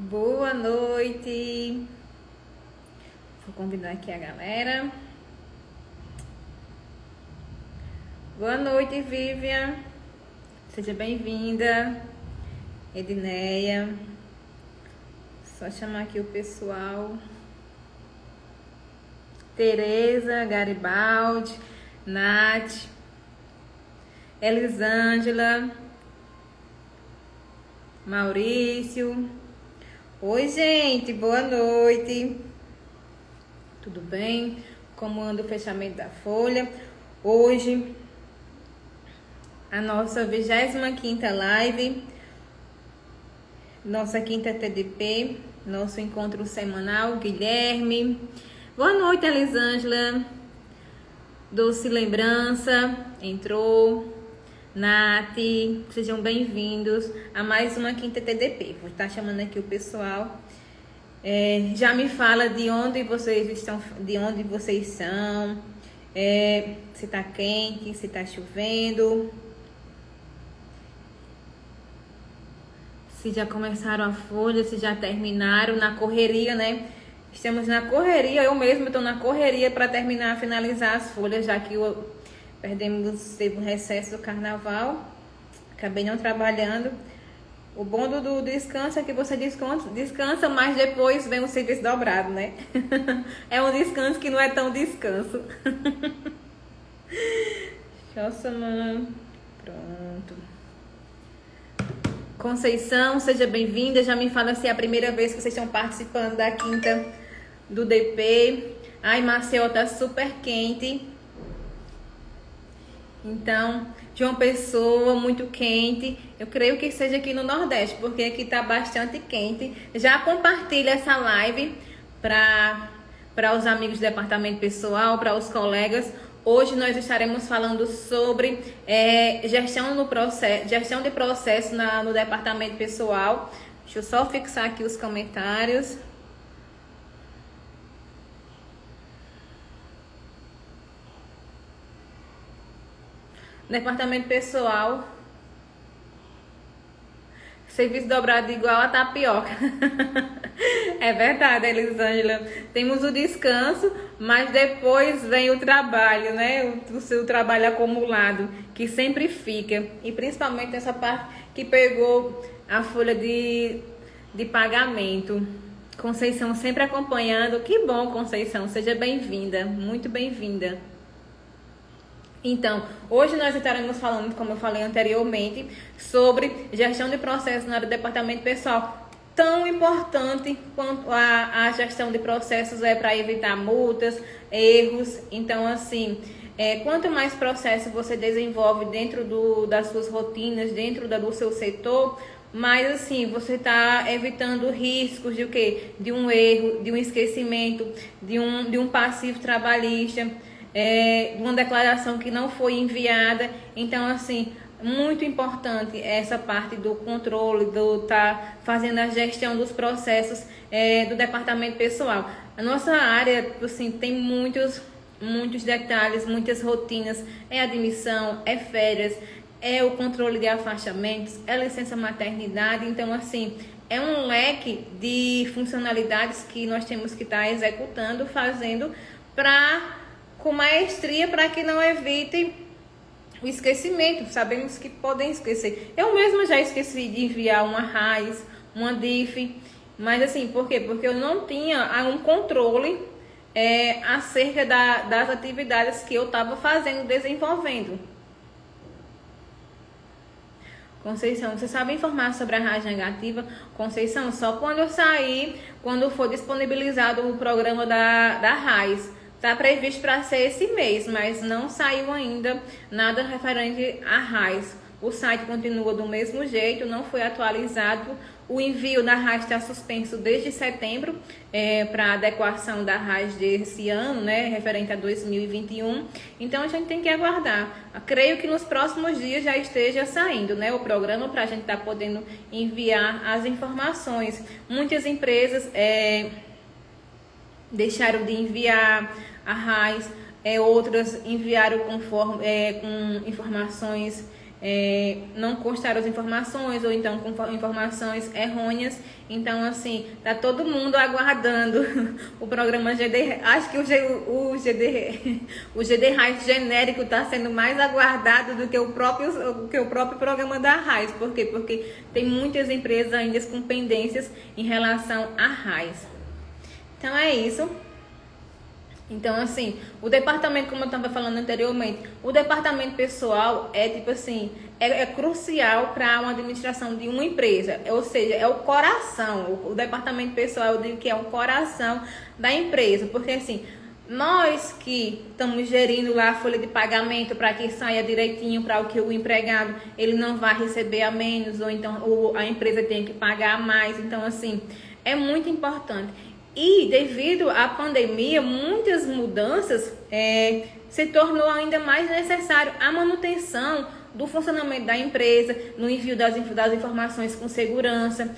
Boa noite. Vou convidar aqui a galera. Boa noite, Vivian. Seja bem-vinda. Edneia. Só chamar aqui o pessoal. Tereza, Garibaldi, Nath, Elisângela, Maurício. Oi, gente, boa noite. Tudo bem? Como anda o fechamento da folha? Hoje, a nossa 25ª live, nossa quinta TDP, nosso encontro semanal. Guilherme. Boa noite, Elisângela. Doce Lembrança entrou. Nath, sejam bem-vindos a mais uma quinta TDP. Vou estar chamando aqui o pessoal. Já me fala de onde vocês estão, de onde vocês são, se está quente, se está chovendo, se já começaram a folha, se já terminaram, na correria, né? Estamos na correria, eu mesma estou na correria para terminar, finalizar as folhas, já que teve um recesso do carnaval, acabei não trabalhando. O bom do descanso é que você descansa, mas depois vem o serviço dobrado, né? É um descanso que não é tão descanso. Nossa, mano. Pronto. Conceição, seja bem-vinda. Já me fala se é a primeira vez que vocês estão participando da quinta do DP. Ai, Maceió tá super quente. Então, João Pessoa, muito quente. Eu creio que seja aqui no Nordeste, porque aqui tá bastante quente. Já compartilha essa live para os amigos do departamento pessoal, para os colegas. Hoje nós estaremos falando sobre gestão de processo no departamento pessoal. Deixa eu só fixar aqui os comentários. Departamento pessoal. Serviço dobrado igual a tapioca. É verdade, Elisângela. Temos o descanso, mas depois vem o trabalho, né? O seu trabalho acumulado, que sempre fica. E principalmente essa parte que pegou a folha de pagamento. Conceição sempre acompanhando. Que bom, Conceição. Seja bem-vinda. Muito bem-vinda. Então, hoje nós estaremos falando, como eu falei anteriormente, sobre gestão de processos na área do departamento pessoal. Tão importante quanto a gestão de processos para evitar multas, erros. Então, assim, quanto mais processo você desenvolve dentro das suas rotinas, dentro do seu setor, mais assim, você está evitando riscos de o quê? De um erro, de um esquecimento, de um passivo trabalhista. Uma declaração que não foi enviada. Então, assim, muito importante essa parte do controle, do estar fazendo a gestão dos processos do departamento pessoal. A nossa área, assim, tem muitos detalhes, muitas rotinas. É admissão, é férias, é o controle de afastamentos, é licença maternidade. Então, assim, é um leque de funcionalidades que nós temos que estar executando, fazendo com maestria, para que não evite o esquecimento. Sabemos que podem esquecer. Eu mesma já esqueci de enviar uma RAIS, uma DIF, mas assim, por quê? Porque eu não tinha um controle acerca das atividades que eu estava fazendo, desenvolvendo. Conceição, você sabe informar sobre a RAIS negativa? Conceição, só quando eu sair, quando for disponibilizado o programa da RAIS. Está previsto para ser esse mês, mas não saiu ainda nada referente à RAIS. O site continua do mesmo jeito, não foi atualizado. O envio da RAIS está suspenso desde setembro para adequação da RAIS desse ano, né, referente a 2021. Então a gente tem que aguardar. Creio que nos próximos dias já esteja saindo, né, o programa, para a gente estar podendo enviar as informações. Muitas empresas deixaram de enviar a RAIS, outras enviaram com informações não constaram as informações ou então com informações errôneas. Então, assim, tá todo mundo aguardando o programa GD. Acho que o GD Raiz genérico está sendo mais aguardado do que o próprio programa da Raiz. Por quê? Porque tem muitas empresas ainda com pendências em relação à Raiz. Então é isso. Então, assim, o departamento, como eu estava falando anteriormente, o departamento pessoal é tipo assim, é crucial para uma administração de uma empresa, ou seja, é o coração. O departamento pessoal, eu digo que é o coração da empresa, porque assim, nós que estamos gerindo lá a folha de pagamento para que saia direitinho, para o que o empregado ele não vai receber a menos, ou então a empresa tem que pagar a mais. Então, assim, é muito importante. E devido à pandemia, muitas mudanças se tornou ainda mais necessário a manutenção do funcionamento da empresa, no envio das informações com segurança,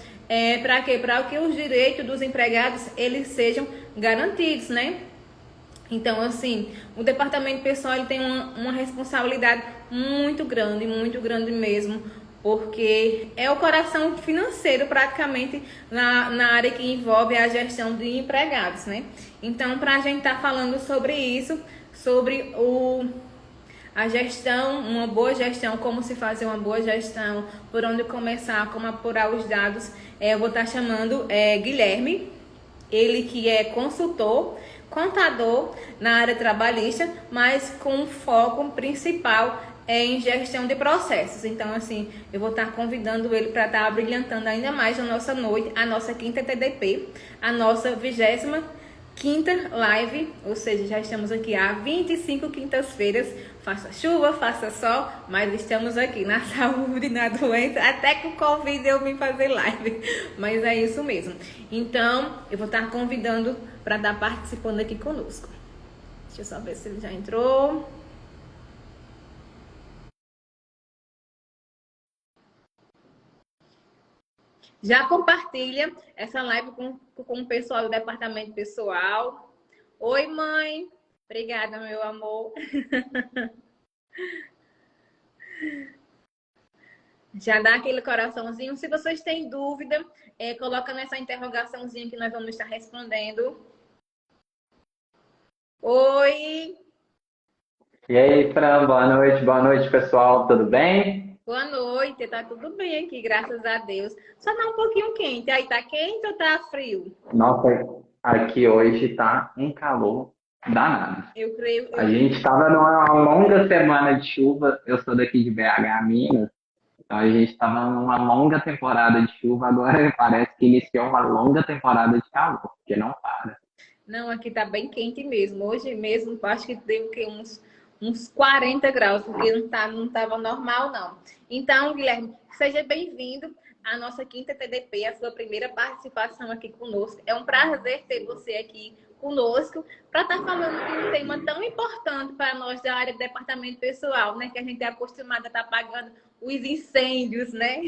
para quê? Para que os direitos dos empregados eles sejam garantidos, né? Então, assim, o departamento pessoal ele tem uma responsabilidade muito grande mesmo, porque é o coração financeiro praticamente na área que envolve a gestão de empregados, né? Então, para a gente estar falando sobre isso, sobre a gestão, uma boa gestão, como se fazer uma boa gestão, por onde começar, como apurar os dados, eu vou estar chamando Guilherme, ele que é consultor, contador na área trabalhista, mas com foco principal em gestão de processos. Então, assim, eu vou estar convidando ele para estar brilhantando ainda mais a nossa noite, a nossa quinta TDP, a nossa 25ª live, ou seja, já estamos aqui há 25 quintas-feiras, faça chuva, faça sol, mas estamos aqui na saúde, na doença, até com o Covid eu vim fazer live, mas é isso mesmo. Então, eu vou estar convidando para estar participando aqui conosco. Deixa eu só ver se ele já entrou. Já compartilha essa live com o pessoal do departamento pessoal. Oi, mãe. Obrigada, meu amor. Já dá aquele coraçãozinho. Se vocês têm dúvida, coloca nessa interrogaçãozinha que nós vamos estar respondendo. Oi. E aí, Fran, boa noite, pessoal, tudo bem? Boa noite, tá tudo bem aqui, graças a Deus. Só tá um pouquinho quente. Aí tá quente ou tá frio? Nossa, aqui hoje tá um calor danado. Eu creio. A gente estava numa longa semana de chuva, eu sou daqui de BH, Minas, então a gente estava numa longa temporada de chuva, agora parece que iniciou uma longa temporada de calor, porque não para. Não, aqui tá bem quente mesmo. Hoje mesmo, acho que deu que uns 40 graus, porque não tava normal, não. Então, Guilherme, seja bem-vindo à nossa quinta TDP, a sua primeira participação aqui conosco. É um prazer ter você aqui conosco para estar falando de um tema tão importante para nós da área do departamento pessoal, né? Que a gente é acostumado a estar apagando os incêndios, né?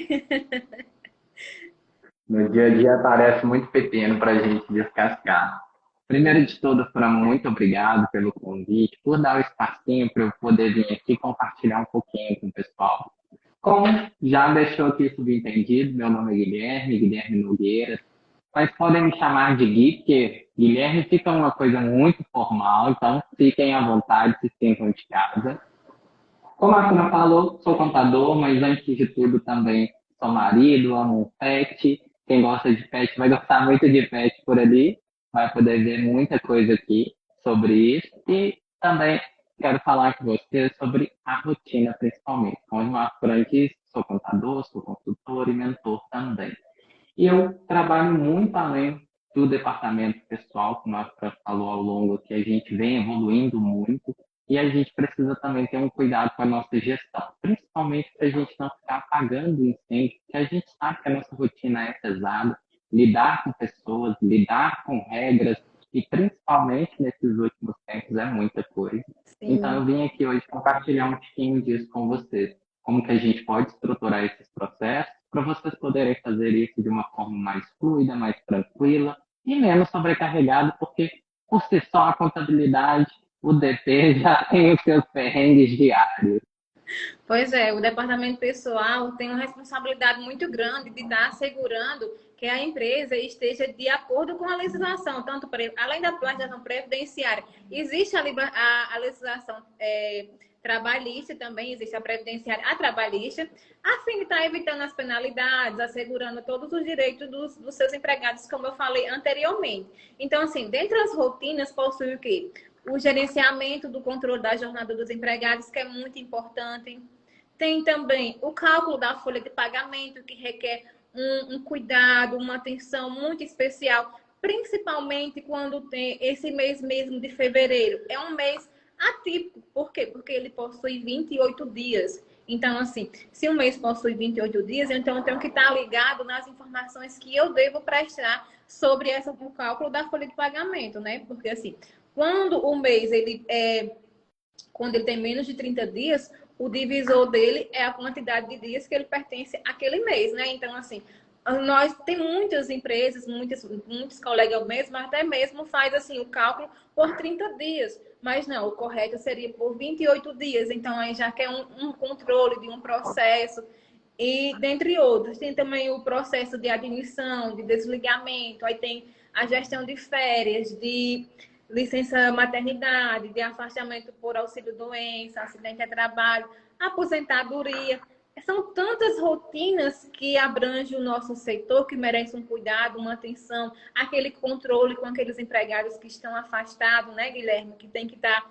No dia a dia parece muito pepino para a gente descascar. Primeiro de tudo, Fran, muito obrigado pelo convite, por dar o espacinho para eu poder vir aqui compartilhar um pouquinho com o pessoal. Como já deixou aqui subentendido, meu nome é Guilherme Nogueira, mas podem me chamar de Gui, porque Guilherme fica uma coisa muito formal, então fiquem à vontade, se sintam de casa. Como a Fran falou, sou contador, mas antes de tudo também sou marido, amo um pet. Quem gosta de pet vai gostar muito de pet por ali, vai poder ver muita coisa aqui sobre isso. E também quero falar com você sobre a rotina, principalmente. Como a Fran disse, sou contador, sou consultor e mentor também. E eu trabalho muito além do departamento pessoal, como a Fran falou ao longo, que a gente vem evoluindo muito. E a gente precisa também ter um cuidado com a nossa gestão, principalmente para a gente não ficar apagando incêndio, porque a gente sabe que a nossa rotina é pesada, lidar com pessoas, lidar com regras, e principalmente nesses últimos tempos é muita coisa. Sim. Então eu vim aqui hoje compartilhar um pouquinho disso com vocês, como que a gente pode estruturar esses processos para vocês poderem fazer isso de uma forma mais fluida, mais tranquila e menos sobrecarregado, porque por si só a contabilidade, o DP já tem os seus perrengues diários. Pois é, o departamento pessoal tem uma responsabilidade muito grande de estar assegurando que a empresa esteja de acordo com a legislação, tanto além da legislação previdenciária, existe a legislação trabalhista também, existe a previdenciária, a trabalhista, a fim de estar evitando as penalidades, assegurando todos os direitos dos seus empregados, como eu falei anteriormente. Então, assim, dentre as rotinas, possui o quê? O gerenciamento do controle da jornada dos empregados, que é muito importante. Tem também o cálculo da folha de pagamento, que requer um cuidado, uma atenção muito especial, principalmente quando tem esse mês mesmo de fevereiro. É um mês atípico. Por quê? Porque ele possui 28 dias. Então, assim, se um mês possui 28 dias, então eu tenho que estar ligado nas informações que eu devo prestar sobre o cálculo da folha de pagamento, né? Porque, assim, quando o mês quando ele tem menos de 30 dias, o divisor dele é a quantidade de dias que ele pertence àquele mês, né? Então, assim, nós tem muitas empresas, muitos colegas mesmo, até mesmo faz assim o cálculo por 30 dias. Mas não, o correto seria por 28 dias. Então, aí já quer um controle de um processo. E dentre outros, tem também o processo de admissão, de desligamento, aí tem a gestão de férias, de licença maternidade, de afastamento por auxílio-doença, acidente de trabalho, aposentadoria. São tantas rotinas que abrangem o nosso setor, que merece um cuidado, uma atenção, aquele controle com aqueles empregados que estão afastados, né, Guilherme? Que tem que estar,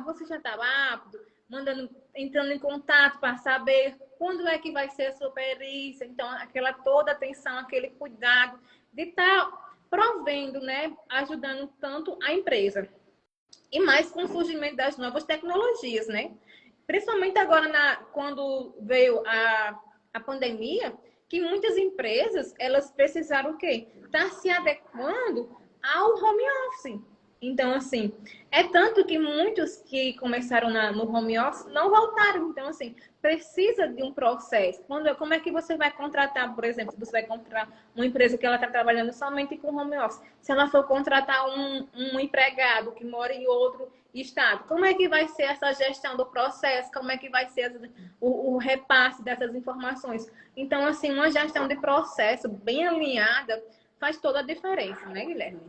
você já está apto, entrando em contato para saber quando é que vai ser a sua perícia. Então, aquela toda atenção, aquele cuidado de estar provendo, né, ajudando tanto a empresa. E mais com o surgimento das novas tecnologias, né? Principalmente agora, quando veio a pandemia, que muitas empresas, elas precisaram o quê? Estar se adequando ao home office. Então, assim, é tanto que muitos que começaram no home office não voltaram. Então, assim, precisa de um processo. Como é que você vai contratar, por exemplo, se você vai contratar uma empresa que ela está trabalhando somente com home office? Se ela for contratar um empregado que mora em outro estado, como é que vai ser essa gestão do processo? Como é que vai ser o repasse dessas informações? Então, assim, uma gestão de processo bem alinhada faz toda a diferença, né, Guilherme?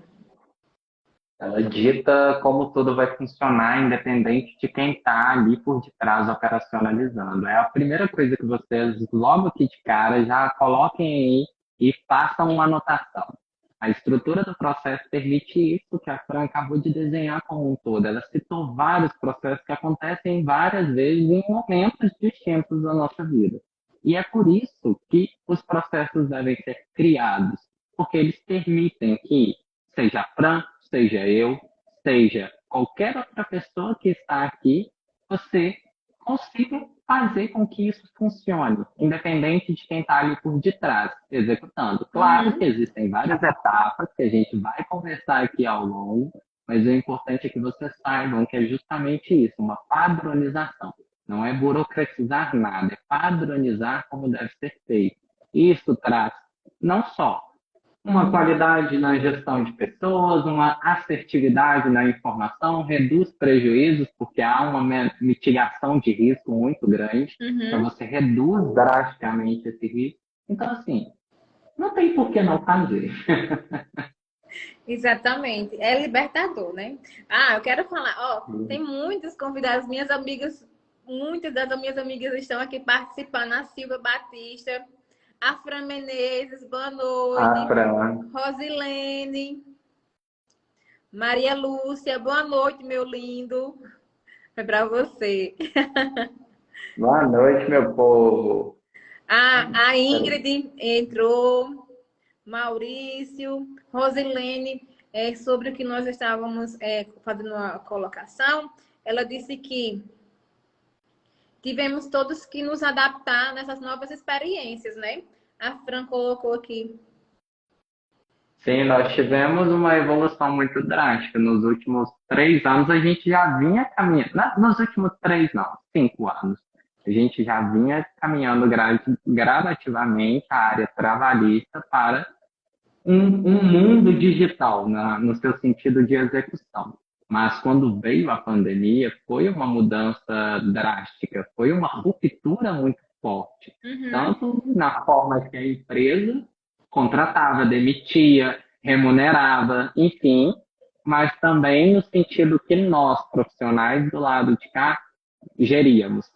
Ela dita como tudo vai funcionar, independente de quem está ali por detrás operacionalizando. É a primeira coisa que vocês, logo aqui de cara, já coloquem aí e façam uma anotação. A estrutura do processo permite isso que a Fran acabou de desenhar como um todo. Ela citou vários processos que acontecem várias vezes em momentos distintos da nossa vida. E é por isso que os processos devem ser criados, porque eles permitem que seja a Fran, seja eu, seja qualquer outra pessoa que está aqui, você consiga fazer com que isso funcione, independente de quem está ali por detrás, executando. Claro que existem várias etapas que a gente vai conversar aqui ao longo, mas o importante é que vocês saibam que é justamente isso, uma padronização. Não é burocratizar nada, é padronizar como deve ser feito. Isso traz não só uma qualidade na gestão de pessoas, uma assertividade na informação, reduz prejuízos, porque há uma mitigação de risco muito grande, então você reduz drasticamente esse risco. Então, assim, não tem por que não fazer. Exatamente. É libertador, né? Eu quero falar, tem muitos convidados, muitas das minhas amigas estão aqui participando, a Silvia Batista, a Fran Menezes, boa noite. Rosilene, Maria Lúcia, boa noite, meu lindo. Foi para você. Boa noite, meu povo. A Ingrid entrou, Maurício, Rosilene, sobre o que nós estávamos fazendo a colocação, ela disse que tivemos todos que nos adaptar nessas novas experiências, né? A Fran colocou aqui. Sim, nós tivemos uma evolução muito drástica. Nos últimos 3 anos, a gente já vinha caminhando. Nos últimos 3, não, 5 anos. A gente já vinha caminhando gradativamente a área trabalhista para um mundo digital, no seu sentido de execução. Mas quando veio a pandemia, foi uma mudança drástica, foi uma ruptura muito forte, Uhum. tanto na forma que a empresa contratava, demitia, remunerava, enfim, mas também no sentido que nós, profissionais do lado de cá, geríamos,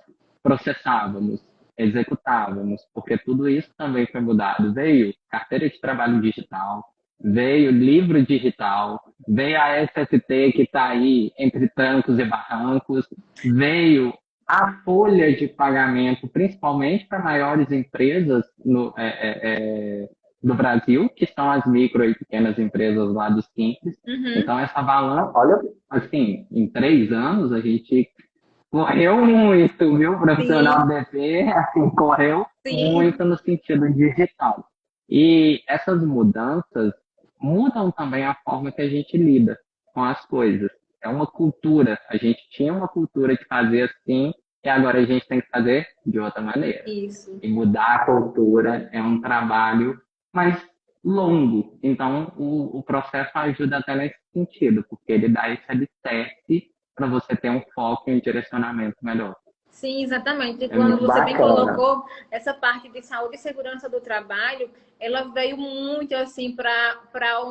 processávamos, executávamos, porque tudo isso também foi mudado. Veio carteira de trabalho digital, veio livro digital, veio a SST que está aí entre trancos e barrancos, veio a folha de pagamento, principalmente para maiores empresas do Brasil, que são as micro e pequenas empresas lá do Simples. Uhum. Então, essa balança, olha, assim, em 3 anos a gente correu muito, viu? O profissional Sim, do DP, assim, correu sim. muito no sentido digital. E essas mudanças mudam também a forma que a gente lida com as coisas. É uma cultura. A gente tinha uma cultura de fazer assim, e agora a gente tem que fazer de outra maneira. Isso. E mudar a cultura é um trabalho mais longo. Então, o processo ajuda até nesse sentido, porque ele dá esse alicerce para você ter um foco e um direcionamento melhor. Sim, exatamente. E É quando muito você bem bacana. colocou essa parte de saúde e segurança do trabalho, ela veio muito assim para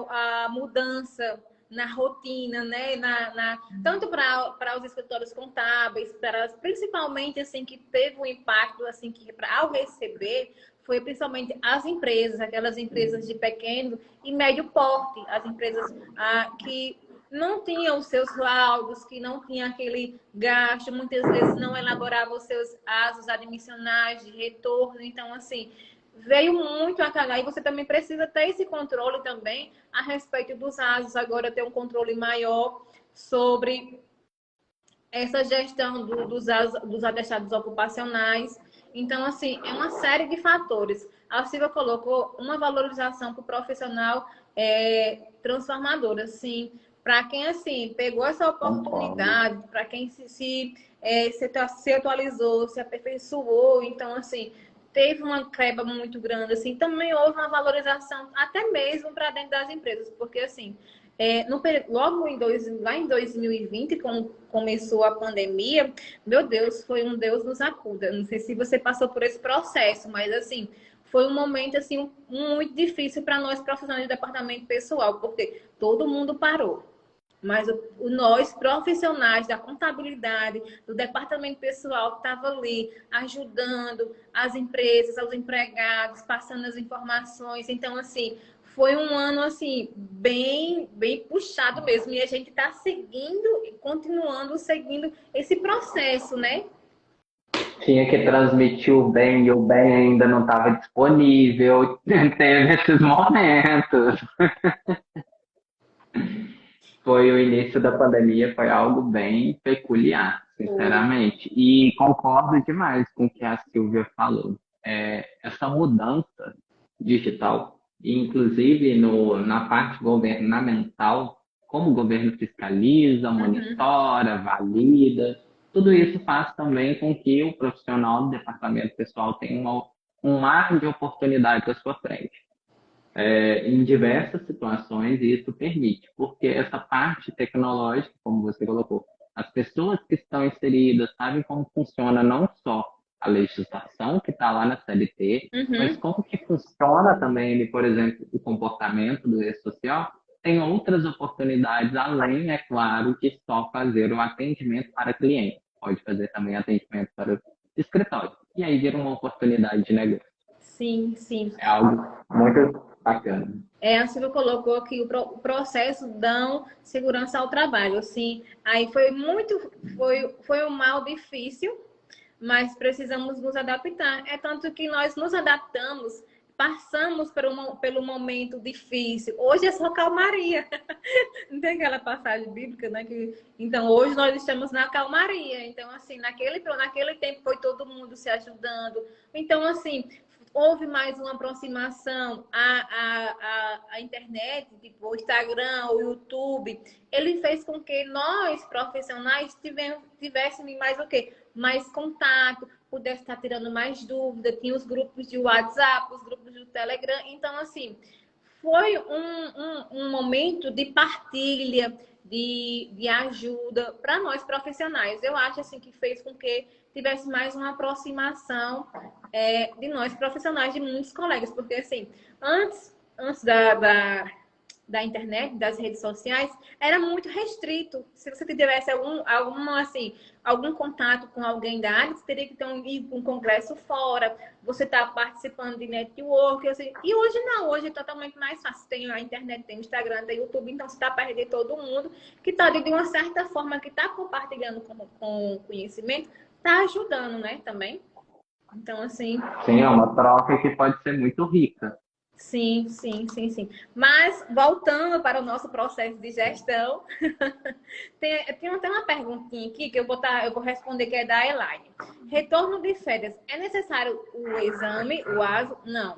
a mudança na rotina, né? Tanto para os escritórios contábeis, principalmente assim que teve um impacto assim que ao receber foi principalmente as empresas, aquelas empresas de pequeno e médio porte, as empresas que não tinham os seus laudos, que não tinha aquele gasto, muitas vezes não elaborava os seus atos admissionais de retorno. Então, assim, veio muito a calhar. E você também precisa ter esse controle também a respeito dos atos, agora ter um controle maior sobre essa gestão dos atestados ocupacionais. Então, assim, é uma série de fatores. A Silvia colocou uma valorização para o profissional transformadora, assim, para quem, assim, pegou essa Concordo. oportunidade, para quem se atualizou, se aperfeiçoou, então, assim, teve uma quebra muito grande, assim, também houve uma valorização até mesmo para dentro das empresas, porque, assim, logo lá em 2020, quando começou a pandemia, meu Deus, foi um Deus nos acuda. Não sei se você passou por esse processo, mas assim, foi um momento assim muito difícil para nós profissionais do departamento pessoal, porque todo mundo parou. Mas nós, profissionais da contabilidade, do departamento pessoal, que estava ali ajudando as empresas, os empregados, passando as informações. Então, assim, foi um ano assim bem puxado mesmo. E a gente está seguindo e continuando seguindo esse processo, né? Tinha que transmitir o bem e o bem ainda não estava disponível. Teve esses momentos. Foi o início da pandemia, foi algo bem peculiar, Foi. sinceramente. E concordo demais com o que a Silvia falou. Essa mudança digital, inclusive na parte governamental, como o governo fiscaliza, Uhum. monitora, valida, tudo isso faz também com que o profissional do departamento pessoal tenha um mar de oportunidades à sua frente em diversas situações e isso permite, porque essa parte tecnológica, como você colocou, as pessoas que estão inseridas sabem como funciona não só a legislação que está lá na CLT, mas Uhum. como que funciona também, por exemplo, o comportamento do e-social, tem outras oportunidades além, é claro, de só fazer o atendimento para cliente. Pode fazer também atendimento para o escritório. E aí vira uma oportunidade de negócio. Sim, sim. É algo muito bacana. A Silvia colocou aqui o processo dão segurança ao trabalho. Assim, aí foi um mal difícil, mas precisamos nos adaptar. É tanto que nós nos adaptamos, passamos pelo momento difícil. Hoje é só calmaria. Não tem aquela passagem bíblica, né? Então, hoje nós estamos na calmaria. Então, assim, naquele tempo foi todo mundo se ajudando. Então, assim, houve mais uma aproximação à internet, tipo o Instagram, o YouTube. Ele fez com que nós, profissionais, tivéssemos mais o quê? Mais contato, pudesse estar tirando mais dúvida. Tinha os grupos de WhatsApp, os grupos do Telegram. Então, assim, foi um momento de partilha, de ajuda para nós profissionais. Eu acho assim que fez com que tivesse mais uma aproximação de nós profissionais, de muitos colegas, porque assim, antes da internet, das redes sociais, era muito restrito. Se você tivesse algum contato com alguém da área, você teria que ter um congresso fora, você está participando de network, assim. E hoje não, hoje é totalmente mais fácil. Tem a internet, tem o Instagram, tem o YouTube, então você está perto de todo mundo que está, de uma certa forma, que está compartilhando com conhecimento, está ajudando, né, também. Então, assim, Sim, é uma troca que pode ser muito rica. sim, sim, sim, sim. Mas, voltando para o nosso processo de gestão, tem até uma perguntinha aqui que eu vou responder, que é da Elaine. Retorno de férias, é necessário o exame, o ASO? Não.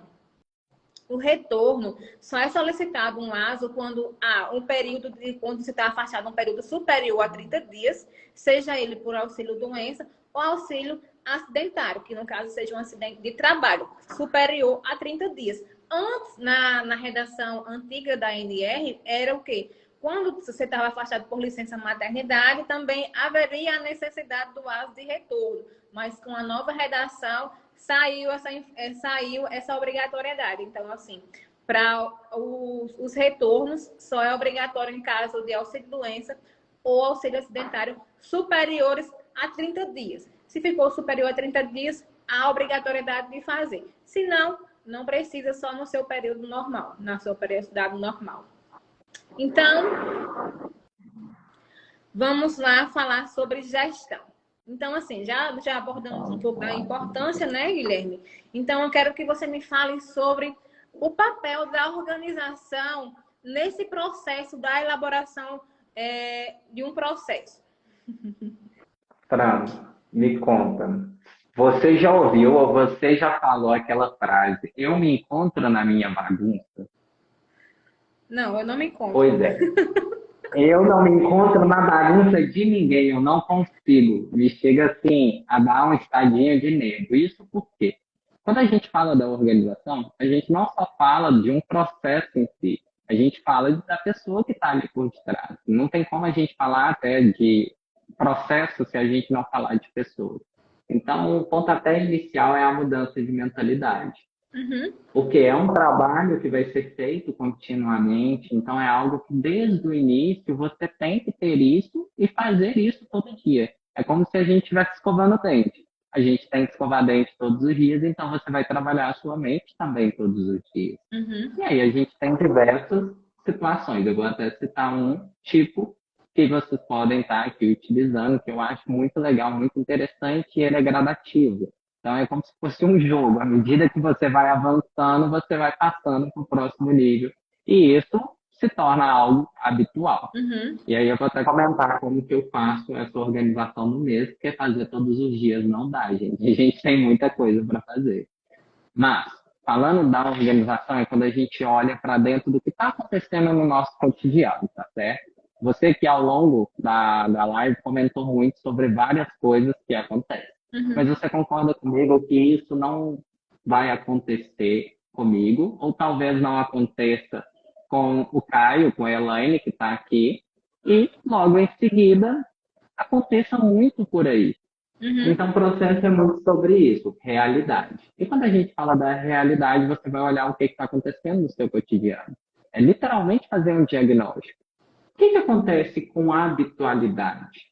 O retorno só é solicitado um ASO quando há quando você está afastado um período superior a 30 dias, seja ele por auxílio doença ou auxílio acidentário, que no caso seja um acidente de trabalho, superior a 30 dias. Antes, na redação antiga da NR, era o quê? Quando você estava afastado por licença maternidade, também haveria a necessidade do ASO de retorno. Mas com a nova redação, saiu essa obrigatoriedade. Então, assim, para os retornos, só é obrigatório em caso de auxílio-doença ou auxílio acidentário superiores a 30 dias. Se ficou superior a 30 dias, há obrigatoriedade de fazer. Se não, não precisa, só no seu período normal, na sua periodicidade normal. Então, vamos lá falar sobre gestão. Então, assim, já abordamos um pouco da importância, né, Guilherme? Então, eu quero que você me fale sobre o papel da organização nesse processo da elaboração de um processo. Fran, me conta. Você já ouviu ou você já falou aquela frase: eu me encontro na minha bagunça? Não, eu não me encontro. Pois é. Eu não me encontro na bagunça de ninguém, eu não consigo. Me chega assim a dar um estadinho de nervo. Isso por quê? Quando a gente fala da organização, a gente não só fala de um processo em si, a gente fala da pessoa que está ali por detrás. Não tem como a gente falar até de processo se a gente não falar de pessoas. Então, o pontapé inicial é a mudança de mentalidade. Uhum. Porque é um trabalho que vai ser feito continuamente, então é algo que desde o início você tem que ter isso e fazer isso todo dia. É como se a gente estivesse escovando dente. A gente tem que escovar dente todos os dias, então você vai trabalhar a sua mente também todos os dias. Uhum. E aí a gente tem diversas situações. Eu vou até citar um tipo que vocês podem estar aqui utilizando, que eu acho muito legal, muito interessante, e ele é gradativo. Então é como se fosse um jogo. À medida que você vai avançando, você vai passando para o próximo nível. E isso se torna algo habitual. Uhum. E aí eu vou até comentar como que eu faço essa organização no mês, porque fazer todos os dias não dá, gente. A gente tem muita coisa para fazer. Mas, falando da organização, é quando a gente olha para dentro do que está acontecendo no nosso cotidiano, tá certo? Você que ao longo da live comentou muito sobre várias coisas que acontecem. Uhum. Mas você concorda comigo que isso não vai acontecer comigo, ou talvez não aconteça com o Caio, com a Elaine, que está aqui, e logo em seguida aconteça muito por aí. Uhum. Então, o processo é muito sobre isso, realidade. E quando a gente fala da realidade, você vai olhar o que está acontecendo no seu cotidiano. É literalmente fazer um diagnóstico. O que acontece com a habitualidade?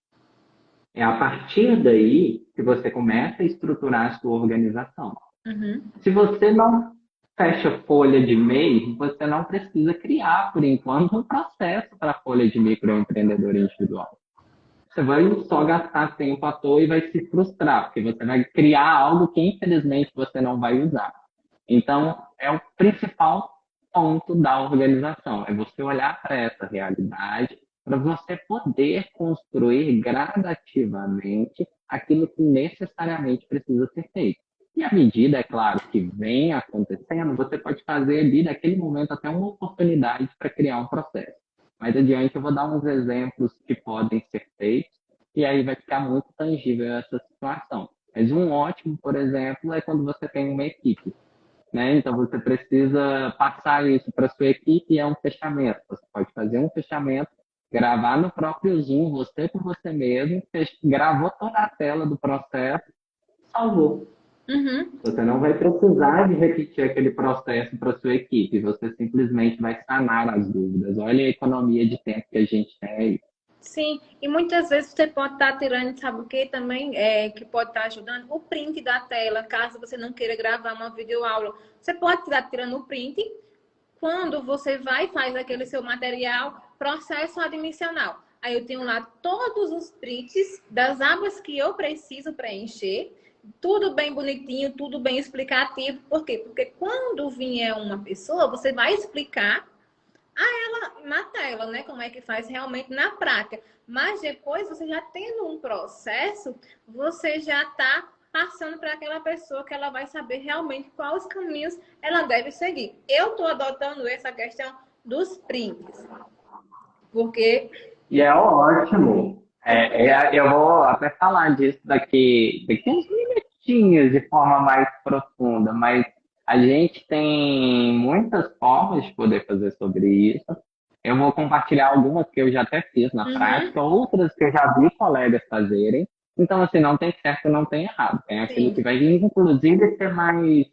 É a partir daí que você começa a estruturar a sua organização. Uhum. Se você não fecha folha de MEI, você não precisa criar, por enquanto, um processo para a folha de microempreendedor individual. Você vai só gastar tempo à toa e vai se frustrar, porque você vai criar algo que, infelizmente, você não vai usar. Então, é o principal ponto da organização, é você olhar para essa realidade, para você poder construir gradativamente aquilo que necessariamente precisa ser feito. E à medida, é claro, que vem acontecendo, você pode fazer ali, naquele momento, até uma oportunidade para criar um processo. Mais adiante eu vou dar uns exemplos que podem ser feitos e aí vai ficar muito tangível essa situação. Mas um ótimo, por exemplo, é quando você tem uma equipe. né? Então você precisa passar isso para sua equipe e é um fechamento. Você pode fazer um fechamento, gravar no próprio Zoom, você por você mesmo, gravou toda a tela do processo, salvou. Uhum. Você não vai precisar de repetir aquele processo para sua equipe, você simplesmente vai sanar as dúvidas. Olha a economia de tempo que a gente tem aí. Sim, e muitas vezes você pode estar tirando, sabe o que também que pode estar ajudando? O print da tela, caso você não queira gravar uma videoaula. Você pode estar tirando o print quando você vai e faz aquele seu material, processo admissional. Aí eu tenho lá todos os prints das abas que eu preciso preencher, tudo bem bonitinho, tudo bem explicativo. Por quê? Porque quando vier uma pessoa, você vai explicar na tela, né? Como é que faz realmente na prática. Mas depois, você já tendo um processo, você já está passando para aquela pessoa que ela vai saber realmente quais caminhos ela deve seguir. Eu estou adotando essa questão dos prints, porque... E é ótimo. Eu vou até falar disso daqui uns minutinhos de forma mais profunda, mas a gente tem muitas formas de poder fazer sobre isso. Eu vou compartilhar algumas que eu já até fiz na Uhum, prática, outras que eu já vi colegas fazerem. Então, assim, não tem certo, não tem errado. Tem aquilo sim, que vai, inclusive, ser mais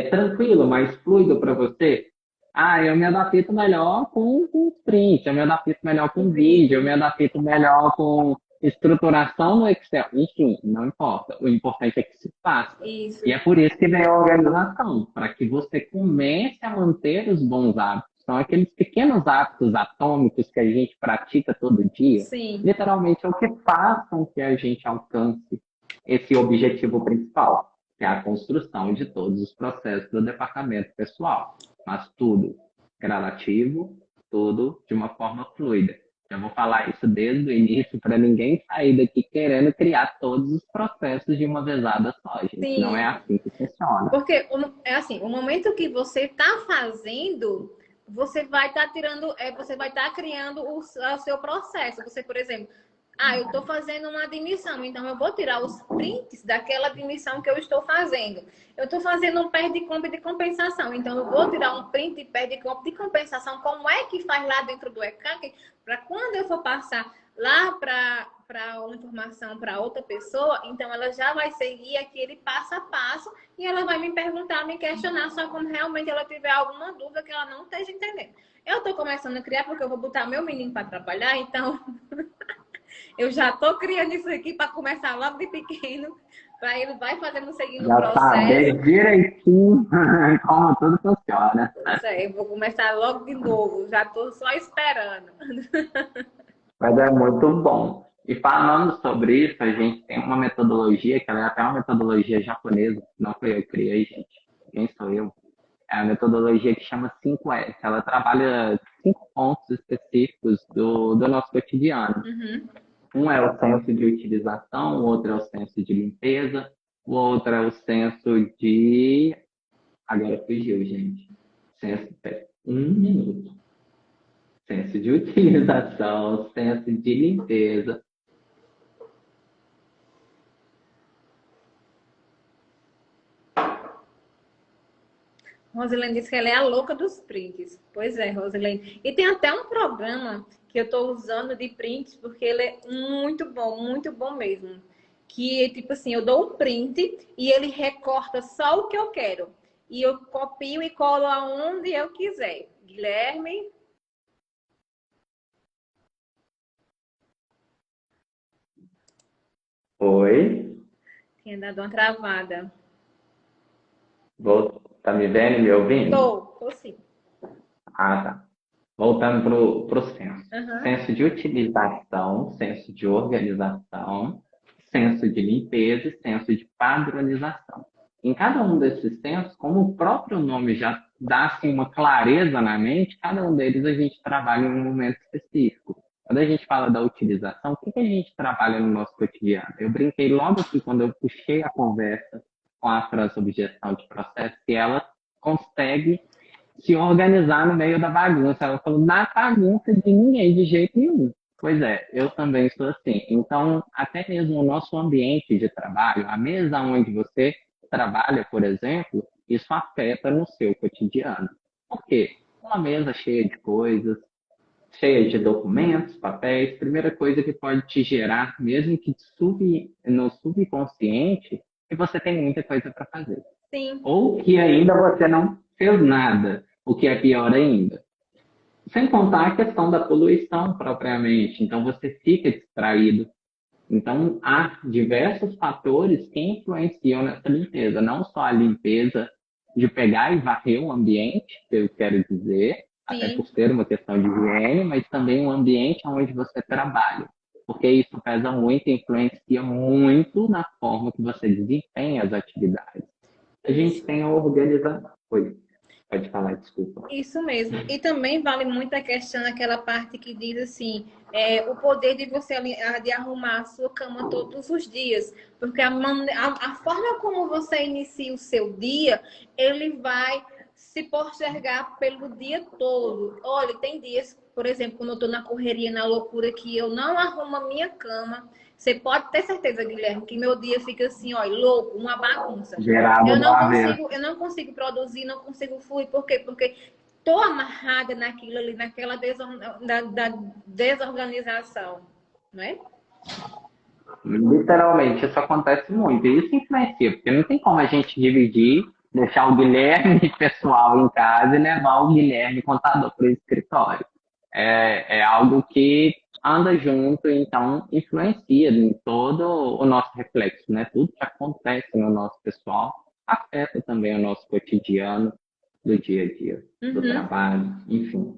tranquilo, mais fluido para você. Ah, eu me adapto melhor com sprint, eu me adapto melhor o com vídeo, eu vídeo. me adapto melhor com estruturação no Excel. Enfim, não importa. O importante é que se faça. E Isso. é por isso que vem a organização, para que você comece a manter os bons hábitos. São aqueles pequenos hábitos atômicos que a gente pratica todo dia. Sim. Literalmente é o que faz com que a gente alcance esse objetivo principal, que é a construção de todos os processos do departamento pessoal. Mas tudo gradativo, tudo de uma forma fluida. Eu vou falar isso desde o início para ninguém sair daqui querendo criar todos os processos de uma vezada só, gente. Não é Sim. assim que funciona. Porque é assim, o momento que você está fazendo, você vai estar tirando, você vai estar criando o seu processo. Você, por exemplo, eu estou fazendo uma admissão, então eu vou tirar os prints daquela admissão que eu estou fazendo. Eu estou fazendo um perde-compra de compensação, então eu vou tirar um print de perde-compra de compensação. Como é que faz lá dentro do ECAC? Para quando eu for passar lá para uma informação para outra pessoa, então ela já vai seguir aquele passo a passo e ela vai me perguntar, me questionar, só quando realmente ela tiver alguma dúvida que ela não esteja entendendo. Eu estou começando a criar porque eu vou botar meu menino para trabalhar, então eu já estou criando isso aqui para começar logo de pequeno, para ele vai fazendo, seguindo o Já processo. saber direitinho como tudo funciona. Pois é, eu vou começar logo de novo, já estou só esperando. Mas é muito bom. E falando sobre isso, a gente tem uma metodologia, que ela é até uma metodologia japonesa, não foi eu que criei, gente. Quem sou eu? É a metodologia que chama 5S. Ela trabalha 5 pontos específicos do nosso cotidiano. Uhum. Um é o senso de utilização, o outro é o senso de limpeza, o outro é o senso de. Agora fugiu, gente. Senso. Um minuto. Senso de utilização, senso de limpeza. Rosilene disse que ela é a louca dos prints. Pois é, Rosilene. E tem até um programa que eu estou usando de prints, porque ele é muito bom mesmo. Que, tipo assim, eu dou um print e ele recorta só o que eu quero. E eu copio e colo aonde eu quiser. Guilherme, Oi? tinha dado uma travada. Tá me vendo e me ouvindo? Tô sim. Ah, tá. Voltando pro senso. Uhum. Senso de utilização, senso de organização, senso de limpeza e senso de padronização. Em cada um desses sensos, como o próprio nome já dá assim, uma clareza na mente, cada um deles a gente trabalha em um momento específico. Quando a gente fala da utilização, o que a gente trabalha no nosso cotidiano? Eu brinquei logo aqui quando eu puxei a conversa com a Fran sobre gestão de processo, que ela consegue se organizar no meio da bagunça. Ela falou, na bagunça de ninguém, de jeito nenhum. Pois é, eu também sou assim. Então, até mesmo o nosso ambiente de trabalho, a mesa onde você trabalha, por exemplo, isso afeta no seu cotidiano. Por quê? Uma mesa cheia de coisas, cheia de documentos, papéis, primeira coisa que pode te gerar, mesmo que no subconsciente, que você tem muita coisa para fazer. Sim, Ou que ainda você não fez nada, o que é pior ainda. Sem contar a questão da poluição propriamente. Então você fica distraído. Então há diversos fatores que influenciam nessa limpeza. Não só a limpeza de pegar e varrer o ambiente, que eu quero dizer, até por sim. ser uma questão de higiene, mas também o ambiente onde você trabalha. Porque isso pesa muito e influencia muito na forma que você desempenha as atividades. A gente Isso. tem a organização. Oi, pode falar, desculpa. Isso mesmo. E também vale muito a questão daquela parte que diz assim, o poder de você de arrumar a sua cama todos os dias. Porque a forma como você inicia o seu dia, ele vai se postergar pelo dia todo. Olha, tem dias, por exemplo, quando eu estou na correria, na loucura, que eu não arrumo a minha cama. Você pode ter certeza, Guilherme, que meu dia fica assim, ó, louco, uma bagunça. Gerado do avesso. Eu não consigo produzir, não consigo fluir. Por quê? Porque tô amarrada naquilo ali, naquela da desorganização, não é? Literalmente, isso acontece muito. E isso influencia, porque não tem como a gente dividir, deixar o Guilherme pessoal em casa e levar o Guilherme contador para o escritório. É algo que anda junto, então influencia em todo o nosso reflexo, né? Tudo que acontece no nosso pessoal afeta também o nosso cotidiano do dia a dia, do Uhum. trabalho, enfim.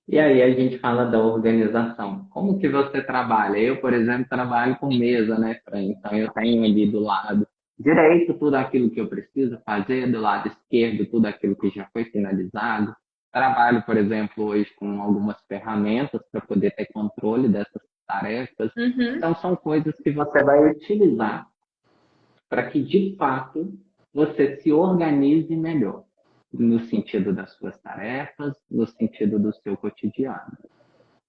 E aí a gente fala da organização. Como que você trabalha? Eu, por exemplo, trabalho com mesa, né, Fran? Então eu tenho ali do lado direito tudo aquilo que eu preciso fazer, do lado esquerdo tudo aquilo que já foi finalizado. Trabalho, por exemplo, hoje com algumas ferramentas para poder ter controle dessas tarefas. Uhum. Então são coisas que você vai utilizar para que de fato você se organize melhor no sentido das suas tarefas, no sentido do seu cotidiano.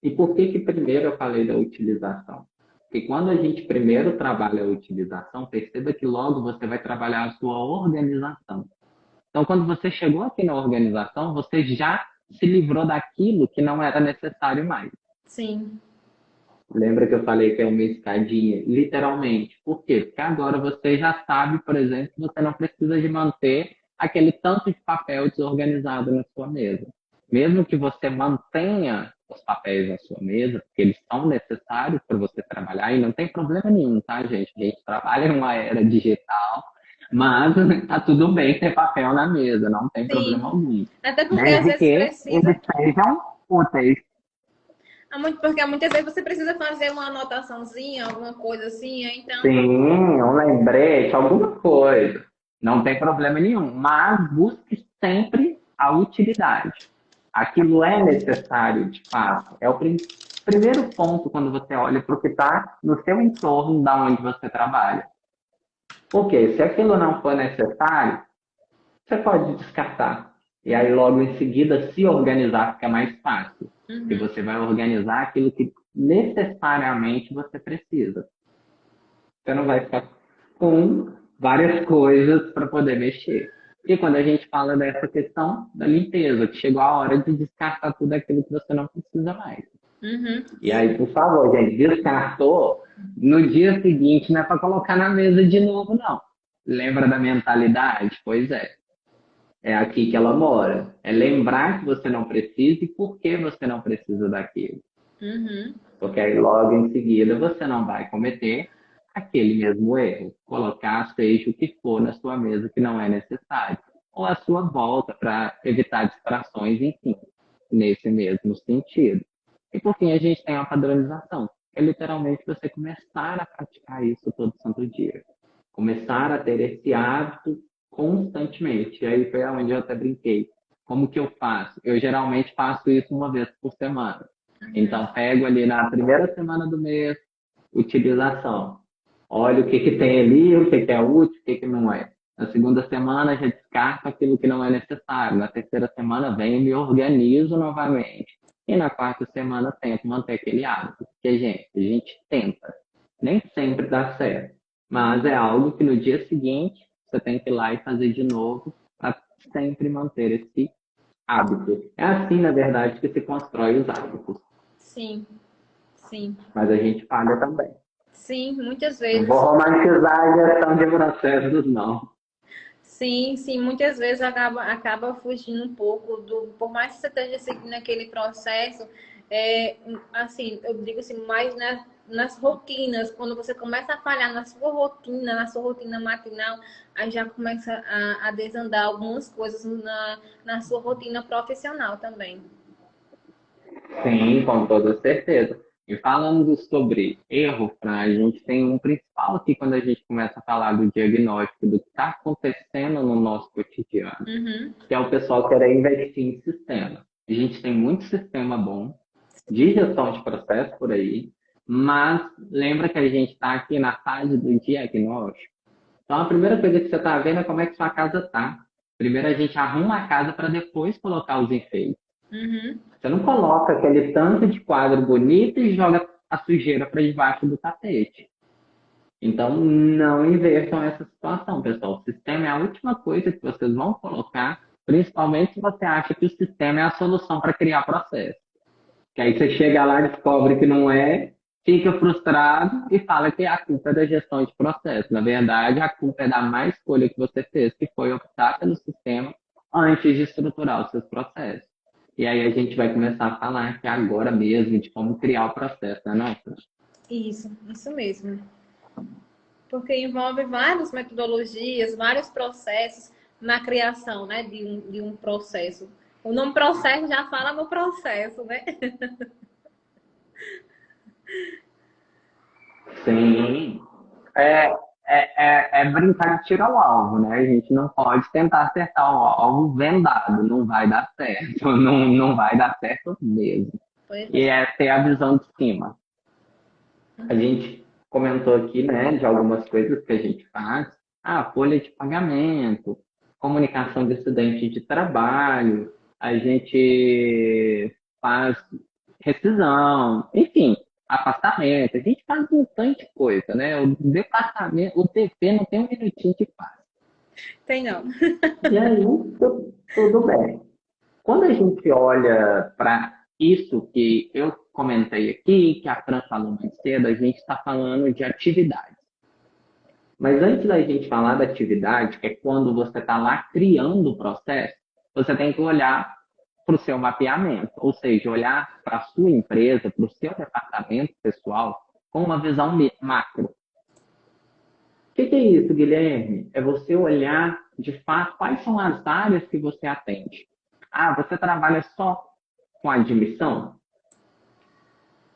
E por que que primeiro eu falei da utilização? Porque quando a gente primeiro trabalha a utilização, perceba que logo você vai trabalhar a sua organização. Então, quando você chegou aqui na organização, você já se livrou daquilo que não era necessário mais. Sim. Lembra que eu falei que é uma escadinha? Literalmente. Por quê? Porque agora você já sabe, por exemplo, que você não precisa de manter aquele tanto de papel desorganizado na sua mesa. Mesmo que você mantenha os papéis na sua mesa, porque eles são necessários para você trabalhar, e não tem problema nenhum, tá, gente? A gente trabalha em uma era digital, mas tá tudo bem ter papel na mesa, não tem problema Sim. algum. Até porque às Desde vezes que precisa. eles sejam úteis. Porque muitas vezes você precisa fazer uma anotaçãozinha, alguma coisa assim, então. Sim, um lembrete, alguma coisa. Não tem problema nenhum. Mas busque sempre a utilidade. Aquilo é necessário, de fato. É o primeiro ponto quando você olha para o que está no seu entorno, da onde você trabalha. Porque se aquilo não for necessário, você pode descartar. E aí, logo em seguida, se organizar fica mais fácil. E Uhum. você vai organizar aquilo que necessariamente você precisa. Você não vai ficar com várias coisas para poder mexer. E quando a gente fala dessa questão da limpeza, que chegou a hora de descartar tudo aquilo que você não precisa mais. Uhum. E aí, por favor, gente, descartou, no dia seguinte não é para colocar na mesa de novo, não. Lembra da mentalidade? Pois é. É aqui que ela mora. É lembrar que você não precisa e por que você não precisa daquilo. Uhum. Porque aí logo em seguida você não vai cometer aquele mesmo erro. Colocar seja o que for na sua mesa que não é necessário. Ou a sua volta para evitar distrações, enfim, nesse mesmo sentido. E por fim, a gente tem a padronização. É literalmente você começar a praticar isso todo santo dia. Começar a ter esse hábito constantemente. E aí foi onde eu até brinquei. Como que eu faço? Eu geralmente faço isso uma vez por semana. Então, pego ali na primeira semana do mês, utilização. Olha o que, que tem ali, o que, que é útil, o que, que não é. Na segunda semana, já descarto aquilo que não é necessário. Na terceira semana, venho e me organizo novamente. E na quarta semana, tento manter aquele hábito. Porque, gente, a gente tenta. Nem sempre dá certo. Mas é algo que no dia seguinte, você tem que ir lá e fazer de novo para sempre manter esse hábito. É assim, na verdade, que se constrói os hábitos. Sim, sim. Mas a gente falha também. Sim, muitas Não vou vezes. romantizar a gestão de processos, não. Sim, sim, muitas vezes acaba fugindo um pouco por mais que você esteja seguindo aquele processo, assim, eu digo assim, mais nas rotinas, quando você começa a falhar na sua rotina matinal, aí já começa a desandar algumas coisas na sua rotina profissional também. Sim, com toda certeza. E falando sobre erro, Fran, a gente tem um principal aqui quando a gente começa a falar do diagnóstico do que está acontecendo no nosso cotidiano, Uhum, que é o pessoal querer investir em sistema. A gente tem muito sistema bom de gestão de processo por aí, mas lembra que a gente está aqui na fase do diagnóstico. Então, a primeira coisa que você está vendo é como é que sua casa está. Primeiro a gente arruma a casa para depois colocar os enfeites. uhum. Você não coloca aquele tanto de quadro bonito e joga a sujeira para debaixo do tapete. Então, não invertam essa situação, pessoal. O sistema é a última coisa que vocês vão colocar, principalmente se você acha que o sistema é a solução para criar processo. Que aí você chega lá e descobre que não é, fica frustrado e fala que a culpa é da gestão de processo. Na verdade, a culpa é da má escolha que você fez, que foi optar pelo sistema antes de estruturar os seus processos. E aí a gente vai começar a falar que é agora mesmo de como criar o processo, né, não? Isso mesmo. Porque envolve várias metodologias, vários processos na criação, né, de um processo. O nome processo já fala no processo, né? Sim. É, é brincar de tirar o alvo, né? A gente não pode tentar acertar o alvo vendado, não vai dar certo, não vai dar certo mesmo. Pois E é. é ter a visão de cima. A gente comentou aqui, né, de algumas coisas que a gente faz. Ah, folha de pagamento, comunicação de acidente de trabalho, a gente faz rescisão, enfim, afastamento, a gente faz um tanto de coisa, né? O departamento, o TP não tem um minutinho de paz. Tem não. E aí, tudo bem. Quando a gente olha para isso que eu comentei aqui, que a Fran falou mais cedo, a gente está falando de atividade. Mas antes da gente falar da atividade, que é quando você está lá criando o processo, você tem que olhar para o seu mapeamento, ou seja, olhar para a sua empresa, para o seu departamento pessoal, com uma visão macro. O que é isso, Guilherme? É você olhar, de fato, quais são as áreas que você atende. Ah, você trabalha só com admissão?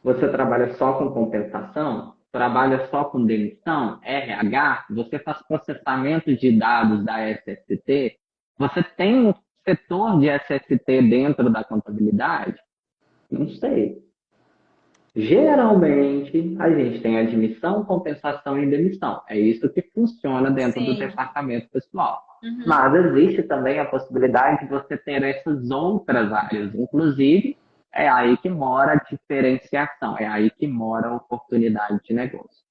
Você trabalha só com compensação? Trabalha só com demissão? RH? Você faz processamento de dados da SST? Você tem um setor de SST dentro da contabilidade? Não sei. Geralmente, a gente tem admissão, compensação e demissão. É isso que funciona dentro do Sim. departamento pessoal. Uhum. Mas existe também a possibilidade de você ter essas outras áreas. Inclusive, é aí que mora a diferenciação, é aí que mora a oportunidade de negócio.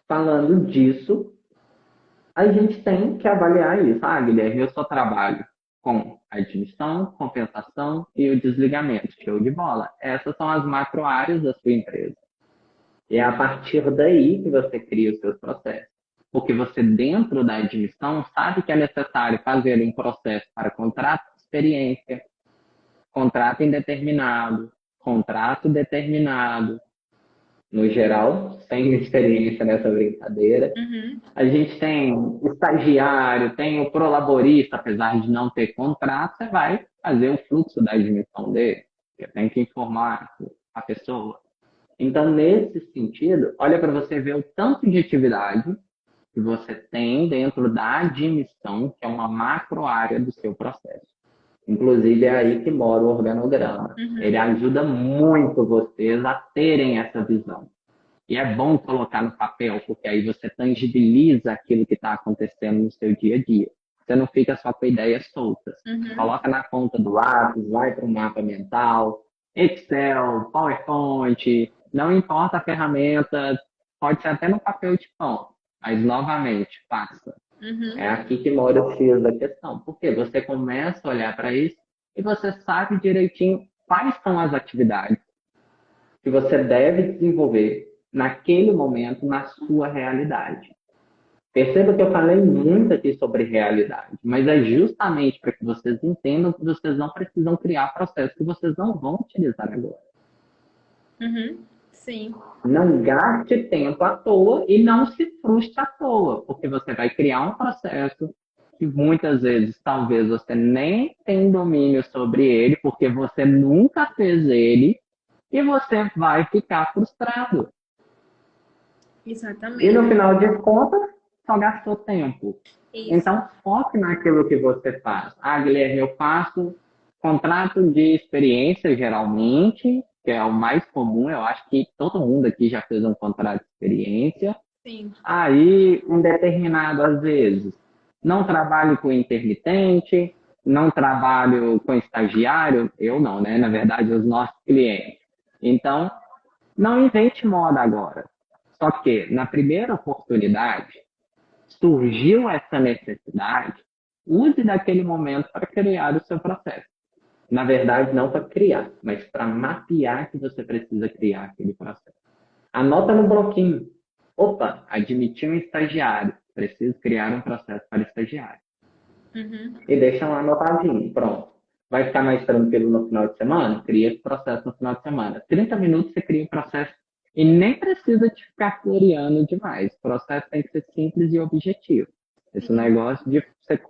Falando disso, a gente tem que avaliar isso. Ah, Guilherme, eu só trabalho com a admissão, compensação e o desligamento. Show de bola. Essas são as macro áreas da sua empresa. E é a partir daí que você cria os seus processos. Porque você, dentro da admissão, sabe que é necessário fazer um processo para contrato de experiência, contrato indeterminado, contrato determinado. No geral, sem experiência nessa brincadeira. Uhum. A gente tem o estagiário, tem o prolaborista, apesar de não ter contrato, você vai fazer o fluxo da admissão dele. Você tem que informar a pessoa. Então, nesse sentido, olha para você ver o tanto de atividade que você tem dentro da admissão, que é uma macro área do seu processo. Inclusive, é aí que mora o organograma. Ele Uhum. ajuda muito vocês a terem essa visão. E é bom colocar no papel, porque aí você tangibiliza aquilo que está acontecendo no seu dia a dia. Você não fica só com ideias soltas. Uhum. Coloca na ponta do lápis, vai para um mapa mental, Excel, PowerPoint, não importa a ferramenta, pode ser até no papel de pão, mas novamente, faça. Uhum. É aqui que mora o X da questão. Porque você começa a olhar para isso e você sabe direitinho quais são as atividades que você deve desenvolver naquele momento na sua realidade. Perceba que eu falei muito aqui sobre realidade, mas é justamente para que vocês entendam que vocês não precisam criar processos que vocês não vão utilizar agora. Uhum. Sim. Não gaste tempo à toa e não se frustre à toa, porque você vai criar um processo que muitas vezes talvez você nem tenha domínio sobre ele, porque você nunca fez ele, e você vai ficar frustrado. E no Exatamente. final de contas, só gastou tempo. Isso. Então, foque naquilo que você faz. Ah, Guilherme, eu faço contrato de experiência, geralmente, que é o mais comum. Eu acho que todo mundo aqui já fez um contrato de experiência. Sim. Aí, um determinado, às vezes, não trabalho com intermitente, não trabalho com estagiário, eu não, né? Na verdade, os nossos clientes. Então, não invente moda agora. Só que, na primeira oportunidade, surgiu essa necessidade, use daquele momento para criar o seu processo. Na verdade, não para criar, mas para mapear que você precisa criar aquele processo. Anota no bloquinho. Opa, admiti um estagiário. Preciso criar um processo para estagiário. Uhum. E deixa lá anotadinho. Pronto. Vai ficar mais tranquilo no final de semana? Cria esse processo no final de semana. 30 minutos você cria o processo e nem precisa de ficar floreando demais. O processo tem que ser simples e objetivo. Esse Sim. negócio de ser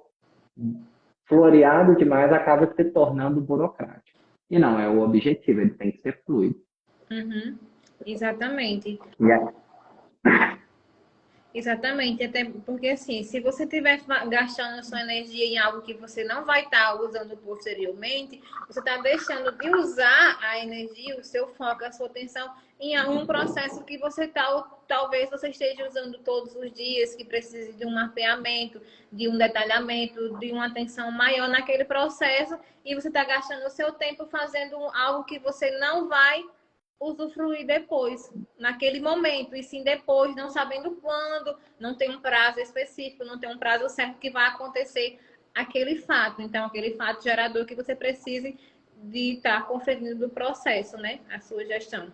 floreado demais acaba se tornando burocrático. E não, é o objetivo, ele tem que ser fluido. Uhum. Exatamente. E aí, Exatamente, até porque assim, se você estiver gastando sua energia em algo que você não vai estar usando posteriormente, você está deixando de usar a energia, o seu foco, a sua atenção em um processo que você talvez você esteja usando todos os dias, que precise de um mapeamento, de um detalhamento, de uma atenção maior naquele processo, e você está gastando o seu tempo fazendo algo que você não vai usufruir depois, naquele momento, e sim depois, não sabendo quando, não tem um prazo específico, não tem um prazo certo que vai acontecer aquele fato. Então, aquele fato gerador que você precise de estar conferindo do processo, né? A sua gestão.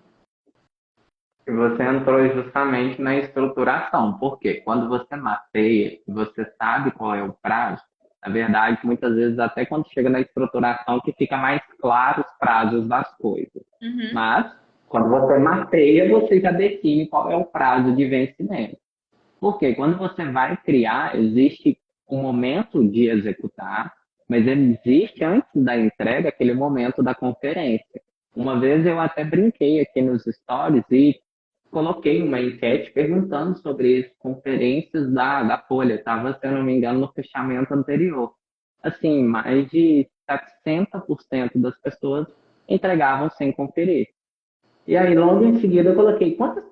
você entrou justamente na estruturação, porque quando você mapeia, você sabe qual é o prazo, na verdade, muitas vezes, até quando chega na estruturação, que fica mais claro os prazos das coisas. Uhum. Mas, quando você mapeia, você já define qual é o prazo de vencimento. Porque quando você vai criar, existe um momento de executar, mas existe antes da entrega aquele momento da conferência. Uma vez eu até brinquei aqui nos stories e coloquei uma enquete perguntando sobre as conferências da Folha. Estava, se eu não me engano, no fechamento anterior. Assim, mais de 70% das pessoas entregavam sem conferir. E aí, logo em seguida, eu coloquei quantas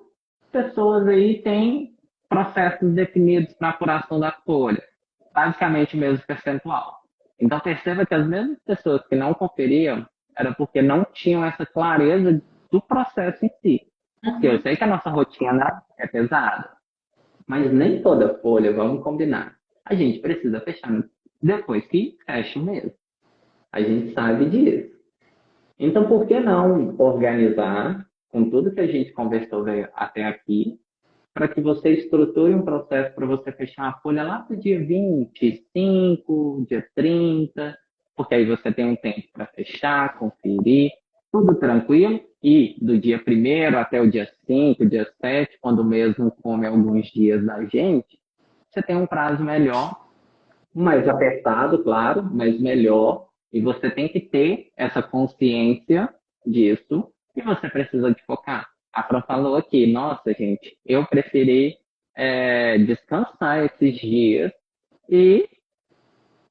pessoas aí têm processos definidos para apuração da folha? Basicamente o mesmo percentual. Então, perceba que as mesmas pessoas que não conferiam era porque não tinham essa clareza do processo em si. Porque eu Uhum. sei que a nossa rotina é pesada, mas nem toda folha, vamos combinar. A gente precisa fechar depois que fecha o mês. A gente sabe disso. Então, por que não organizar com tudo que a gente conversou até aqui, para que você estruture um processo para você fechar a folha lá para o dia 25, dia 30, porque aí você tem um tempo para fechar, conferir, tudo tranquilo, e do dia 1º até o dia 5, dia 7, quando o mês não come alguns dias da gente, você tem um prazo melhor, mais apertado, claro, mas melhor. E você tem que ter essa consciência disso e você precisa de focar. A Fran falou aqui, nossa, gente, eu preferi descansar esses dias e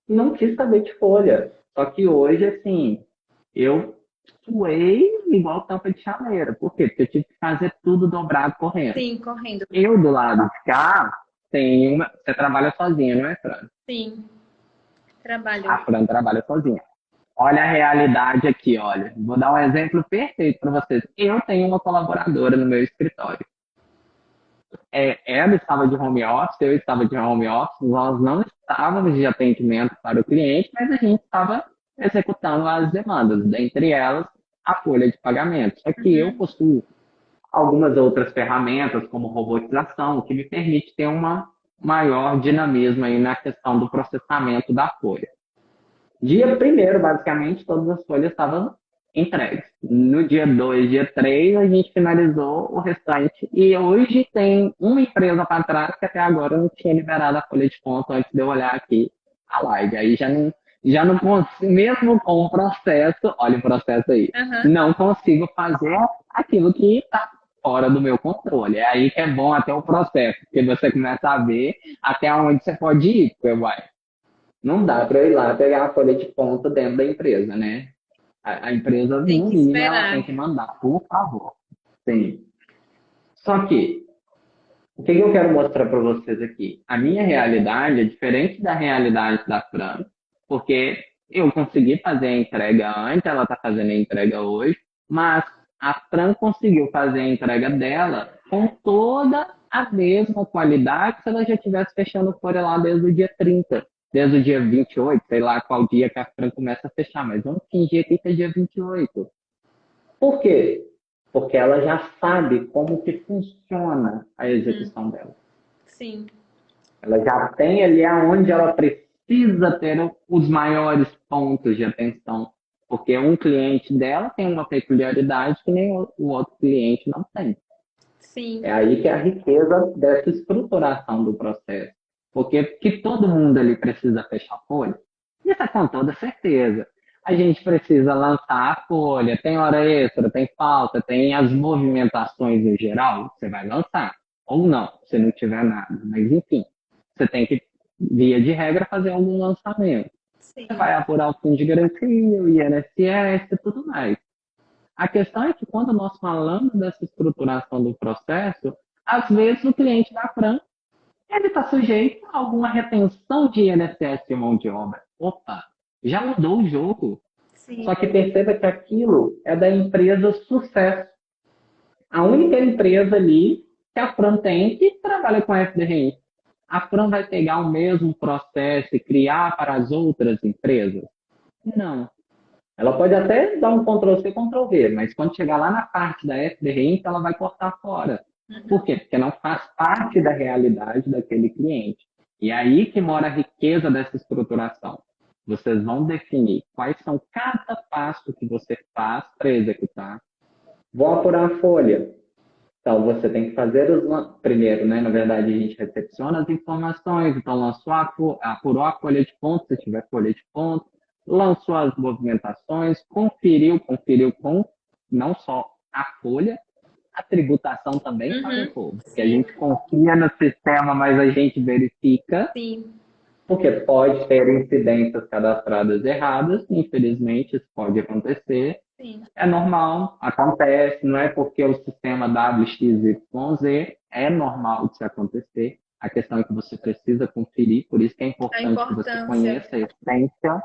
não quis saber de folha. Só que hoje, assim, eu suei igual tampa de chaleira. Por quê? Porque eu tive que fazer tudo dobrado correndo. Sim, correndo. Eu, do lado de cá, tem uma. Você trabalha sozinha, não é, Fran? Sim, A trabalho. Fran trabalha sozinha. Olha a realidade aqui, olha. Vou dar um exemplo perfeito para vocês. Eu tenho uma colaboradora no meu escritório. ela estava de home office, eu estava de home office, nós não estávamos de atendimento para o cliente, mas a gente estava executando as demandas, dentre elas a folha de pagamento. Só que eu Uhum. possuo algumas outras ferramentas, como robotização, que me permite ter uma maior dinamismo aí na questão do processamento da folha. Dia primeiro, basicamente, todas as folhas estavam entregues. No dia 2, dia 3, a gente finalizou o restante. E hoje tem uma empresa para trás que até agora não tinha liberado a folha de ponto antes de eu olhar aqui a live. Aí já não consigo, mesmo com o processo, olha o processo aí, Aham. não consigo fazer aquilo que está fora do meu controle. É aí que é bom até o processo, porque você começa a ver até onde você pode ir, porque vai. Não dá para eu ir lá pegar a folha de ponta dentro da empresa, né? A empresa, Tem no que mínimo, ela tem esperar. que mandar, por favor. Sim. Só que, o que eu quero mostrar para vocês aqui? A minha realidade é diferente da realidade da Fran, porque eu consegui fazer a entrega antes, ela está fazendo a entrega hoje, mas a Fran conseguiu fazer a entrega dela com toda a mesma qualidade se ela já estivesse fechando folha lá desde o dia 30, desde o dia 28, sei lá qual dia que a Fran começa a fechar, mas vamos fingir aqui que é dia 28. Por quê? Porque ela já sabe como que funciona a Uhum. execução dela. Sim. Ela já tem ali aonde ela precisa ter os maiores pontos de atenção, porque um cliente dela tem uma peculiaridade que nem o outro cliente não tem. Sim. É aí que é a riqueza dessa estruturação do processo. Porque que todo mundo ali precisa fechar a folha, isso é com toda certeza. A gente precisa lançar a folha, tem hora extra, tem falta, tem as movimentações no geral, você vai lançar. Ou não, se não tiver nada. Mas enfim, você tem que, via de regra, fazer algum lançamento. Você Sim. vai apurar o fundo de garantia, o INSS e tudo mais. A questão é que quando nós falamos dessa estruturação do processo, às vezes o cliente da Fran ele está sujeito a alguma retenção de INSS de mão de obra. Opa, já mudou o jogo. Sim. Só que perceba que aquilo é da empresa sucesso. A única empresa ali que a Fran tem que trabalha com FDRI. A Fran vai pegar o mesmo processo e criar para as outras empresas? Não. Ela pode até dar um Ctrl+C, Ctrl+V, mas quando chegar lá na parte da FDRI, ela vai cortar fora. Por Uhum. quê? Porque não faz parte da realidade daquele cliente. E é aí que mora a riqueza dessa estruturação. Vocês vão definir quais são cada passo que você faz para executar. Vou apurar a folha. Então, você tem que fazer primeiro, né? Na verdade, a gente recepciona as informações, então lançou apurou a folha de ponto, se tiver folha de ponto, lançou as movimentações, conferiu com não só a folha, a tributação também Uhum. pagou, porque a Sim. gente confia no sistema, mas a gente verifica, Sim. porque pode ter incidências cadastradas erradas, infelizmente isso pode acontecer, Sim. é normal, acontece, não é porque o sistema WXYZ é normal de se acontecer. A questão é que você precisa conferir, por isso que é A importante que você importância. conheça a essência,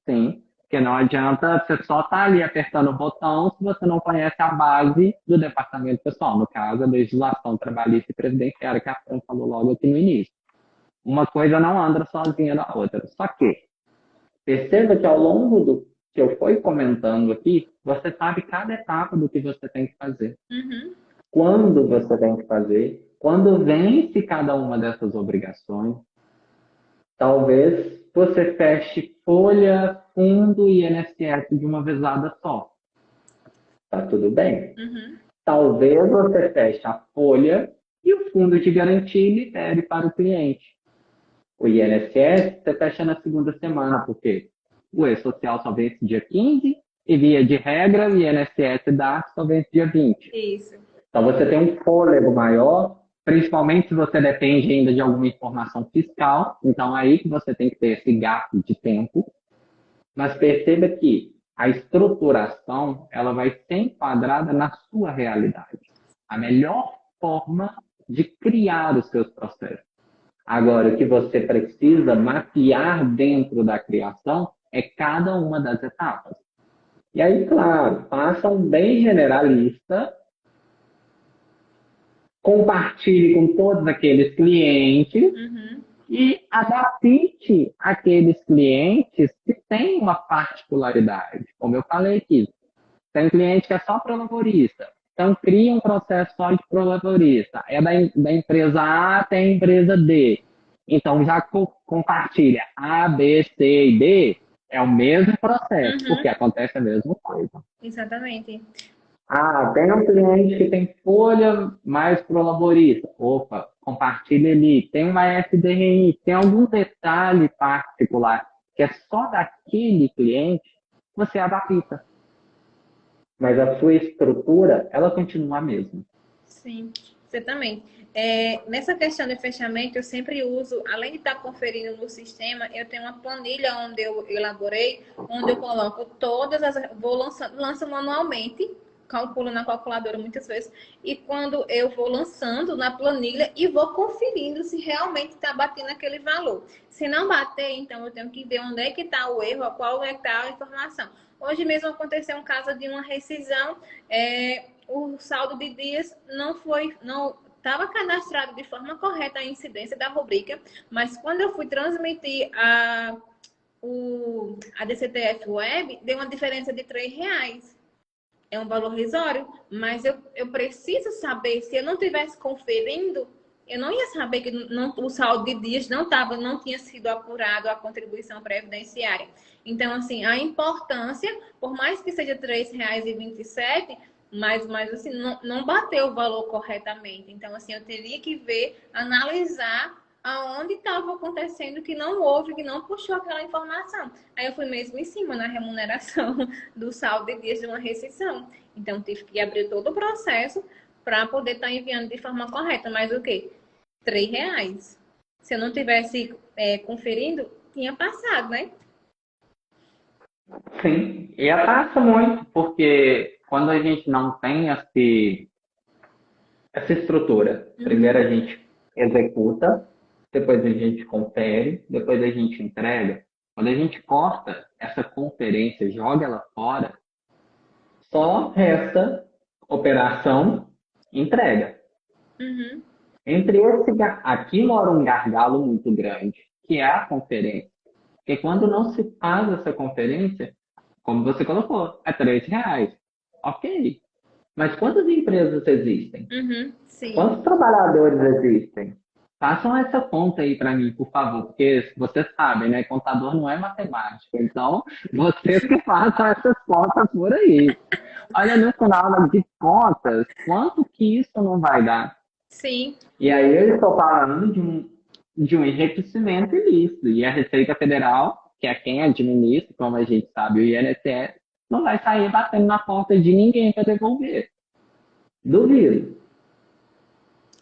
sim, porque não adianta você só estar ali apertando o botão se você não conhece a base do departamento pessoal, no caso, a legislação trabalhista e previdenciária, que a Fran falou logo aqui no início. Uma coisa não anda sozinha da outra. Só que perceba que ao longo do que eu fui comentando aqui, você sabe cada etapa do que você tem que fazer. Uhum. Quando você tem que fazer, quando vence cada uma dessas obrigações, talvez você feche folha, fundo e INSS de uma vezada só. Tá tudo bem? Uhum. Talvez você feche a folha e o fundo de garantia e libere para o cliente. O INSS você fecha na segunda semana, porque o E-Social só vence dia 15 e, via de regra, o INSS dá só vence dia 20. Isso. Então, você tem um fôlego maior, principalmente se você depende ainda de alguma informação fiscal. Então, aí que você tem que ter esse gap de tempo. Mas perceba que a estruturação ela vai ser enquadrada na sua realidade. A melhor forma de criar os seus processos. Agora, o que você precisa mapear dentro da criação é cada uma das etapas. E aí, claro, faça um bem generalista, compartilhe com todos aqueles clientes Uhum. e adapte aqueles clientes que têm uma particularidade. Como eu falei aqui, tem cliente que é só prolaborista. Então, cria um processo só de prolaborista. É da empresa A até a empresa D. Então, já compartilha A, B, C e D. É o mesmo processo, porque Uhum. acontece a mesma coisa. Exatamente. Ah, tem um cliente que tem folha mais prolaborista. Opa, compartilha ali. Tem uma FDRI, tem algum detalhe particular que é só daquele cliente, você adapta. Mas a sua estrutura, ela continua a mesma. Sim, exatamente. Nessa questão de fechamento, eu sempre uso, além de estar conferindo no sistema, eu tenho uma planilha onde eu elaborei, onde eu coloco todas as. Vou lanço manualmente, calculo na calculadora muitas vezes, e quando eu vou lançando na planilha e vou conferindo se realmente está batendo aquele valor. Se não bater, então eu tenho que ver onde é que está o erro, qual é que está a informação. Hoje mesmo aconteceu um caso de uma rescisão. O saldo de dias não estava cadastrado de forma correta a incidência da rubrica, mas quando eu fui transmitir a DCTF Web, deu uma diferença de R$ 3. É um valor risório, mas eu preciso saber, se eu não estivesse conferindo, eu não ia saber que o saldo de dias não tinha sido apurado a contribuição previdenciária. Então, assim, a importância, por mais que seja R$ 3,27, mas assim, não bateu o valor corretamente. Então, assim, eu teria que ver, analisar aonde estava acontecendo que não houve, que não puxou aquela informação. Aí eu fui mesmo em cima na remuneração do saldo de dias de uma rescisão. Então, tive que abrir todo o processo para poder estar enviando de forma correta. Mas o quê? R$ 3. Se eu não tivesse conferindo, tinha passado, né? Sim, e passa muito, porque quando a gente não tem essa estrutura, primeiro Uhum. a gente executa, depois a gente confere, depois a gente entrega. Quando a gente corta essa conferência, joga ela fora, só resta operação e entrega. Uhum. Entre aqui mora um gargalo muito grande, que é a conferência. Porque quando não se faz essa conferência, como você colocou, é R$ 3. Ok. Mas quantas empresas existem? Uhum. Sim. Quantos trabalhadores existem? Façam essa conta aí para mim, por favor, porque vocês sabem, né? Contador não é matemático. Então, vocês que façam essas contas por aí. Olha, no final de contas, quanto que isso não vai dar? Sim. E aí eu estou falando de um enriquecimento ilícito. E a Receita Federal, que é quem administra, como a gente sabe, o INSS, não vai sair batendo na porta de ninguém para devolver. Duvido.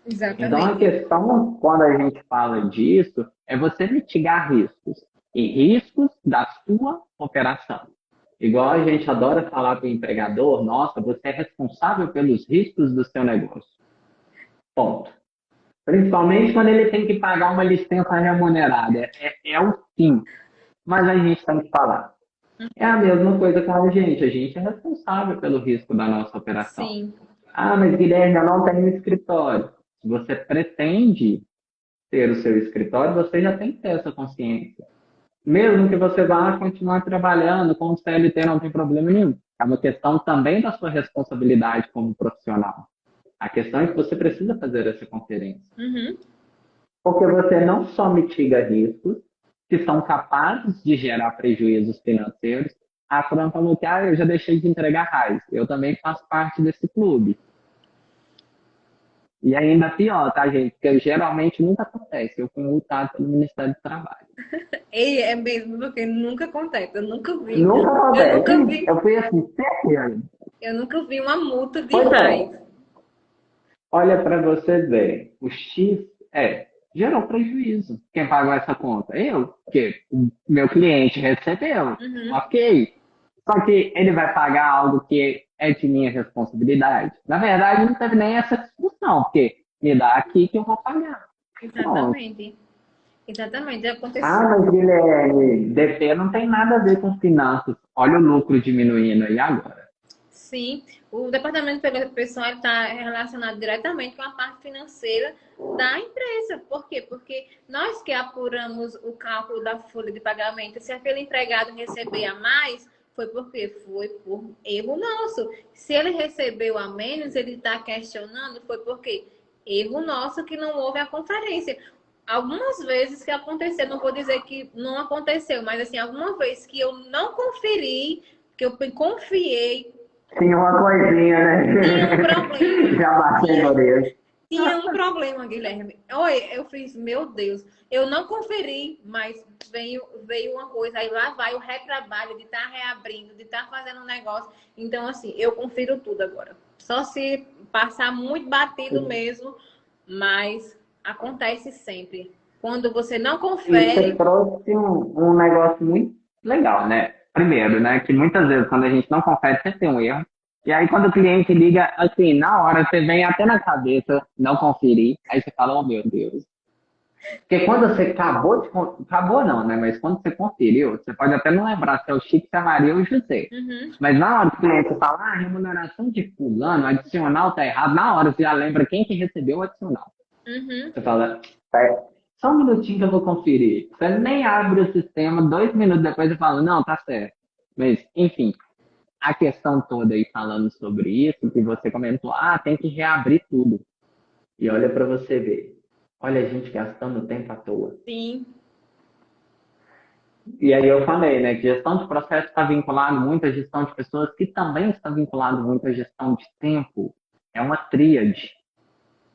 Então, a Exatamente. questão, quando a gente fala disso, é você mitigar riscos. E riscos da sua operação. Igual a gente adora falar para o empregador, nossa, você é responsável pelos riscos do seu negócio. Ponto. Principalmente quando ele tem que pagar uma licença remunerada. É o sim. Mas a gente tem que falar. É a mesma coisa com a gente. A gente é responsável pelo risco da nossa operação. Sim. Ah, mas Guilherme, eu não tenho escritório. Se você pretende ter o seu escritório, você já tem que ter essa consciência. Mesmo que você vá continuar trabalhando com o CLT, não tem problema nenhum. É uma questão também da sua responsabilidade como profissional. A questão é que você precisa fazer essa conferência. Uhum. Porque você não só mitiga riscos que são capazes de gerar prejuízos financeiros. A Fran falou que eu já deixei de entregar raiz. Eu também faço parte desse clube. E ainda pior, tá, gente? Porque geralmente nunca acontece. Eu fui multado pelo Ministério do Trabalho. E é mesmo, porque nunca acontece. Eu nunca vi. Nunca Eu nunca acontece. vi. Eu fui assim, certeza. Eu nunca vi uma multa de Pois raiz. é. Olha para você ver. O X gerou prejuízo. Quem pagou essa conta? Eu. Porque o meu cliente recebeu. Uhum. Ok. Só que ele vai pagar algo que é de minha responsabilidade. Na verdade, não teve nem essa discussão, porque me dá aqui que eu vou pagar. Pronto. Exatamente. Exatamente. Ah, Aconteceu. mas Guilherme, DP não tem nada a ver com finanças. Olha o lucro diminuindo aí agora. Sim, o departamento pessoal está relacionado diretamente com a parte financeira da empresa. Por quê? Porque nós que apuramos o cálculo da folha de pagamento, se aquele empregado receber a mais, foi porque foi por erro nosso. Se ele recebeu a menos, ele está questionando, foi porque erro nosso que não houve a conferência. Algumas vezes que aconteceu, não vou dizer que não aconteceu, mas assim, alguma vez que eu não conferi, que eu confiei, Tinha uma coisinha, tinha um problema. né? Já bateu Tinha, no orelha. tinha um problema, Guilherme. Oi, eu fiz, meu Deus, eu não conferi, mas veio uma coisa, aí lá vai o retrabalho de estar reabrindo, de estar fazendo um negócio. Então, assim, eu confiro tudo agora. Só se passar muito batido mesmo, mas acontece sempre. Quando você não E você confere. trouxe um negócio muito legal, né? Primeiro, né? Que muitas vezes quando a gente não confere, sempre tem um erro. E aí quando o cliente liga, assim, na hora você vem até na cabeça não conferir, aí você fala, oh meu Deus. Porque quando você acabou não, né? Mas quando você conferiu, você pode até não lembrar se é o Chico, se é a Maria ou o José. Uhum, Mas na hora que o cliente fala, ah, a remuneração de fulano, o adicional tá errado, na hora você já lembra quem que recebeu o adicional. uhum. Você fala, "É, só um minutinho que eu vou conferir." Você nem abre o sistema, 2 minutos depois você fala, não, tá certo. Mas, enfim, a questão toda aí falando sobre isso, que você comentou, ah, tem que reabrir tudo. E olha para você ver. Olha a gente gastando tempo à toa. Sim, E aí eu falei, né, que gestão de processo está vinculado muito à gestão de pessoas, que também está vinculado muito à gestão de tempo. É uma tríade.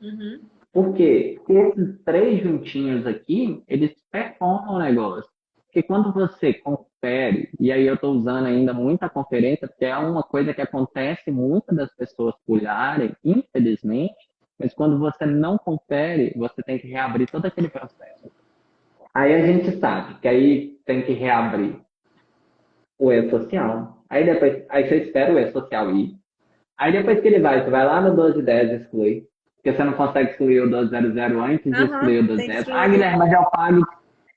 uhum. Por quê? Porque esses três juntinhos aqui, eles performam o negócio. Porque quando você confere, e aí eu estou usando ainda muita conferência, porque é uma coisa que acontece muitas das pessoas pulharem, infelizmente, mas quando você não confere, você tem que reabrir todo aquele processo. Aí a gente sabe que aí tem que reabrir o e-social. Aí você espera o e-social ir. Aí depois que ele vai, você vai lá no 1210 e exclui. Porque você não consegue excluir o 1200 antes de excluir o Aham, tem que 1210. Ah, excluir tudo. Guilherme, mas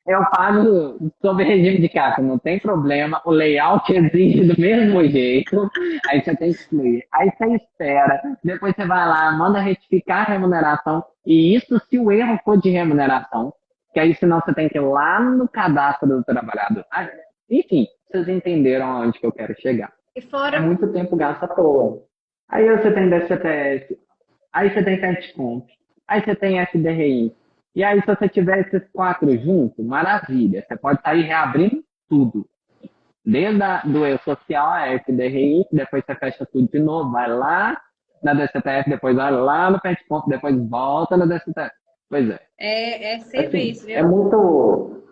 eu pago sob regime de caixa, não tem problema. O layout exige do mesmo jeito. Aí você tem que excluir. Aí você espera, depois você vai lá, manda retificar a remuneração. E isso se o erro for de remuneração. Que aí senão você tem que ir lá no cadastro do trabalhador. Ah, enfim, vocês entenderam aonde que eu quero chegar. E É fora, muito tempo gasto à toa. Aí você tem DCTS, aí você tem FETCOMP, aí você tem FDRI. E aí, se você tiver esses quatro juntos, maravilha. Você pode sair reabrindo tudo. Desde do E-Social a FDRI, depois você fecha tudo de novo, vai lá na DCTF, depois vai lá no FETCOMP, depois volta na DCTF. Pois é. é sempre Assim, isso, é viu? muito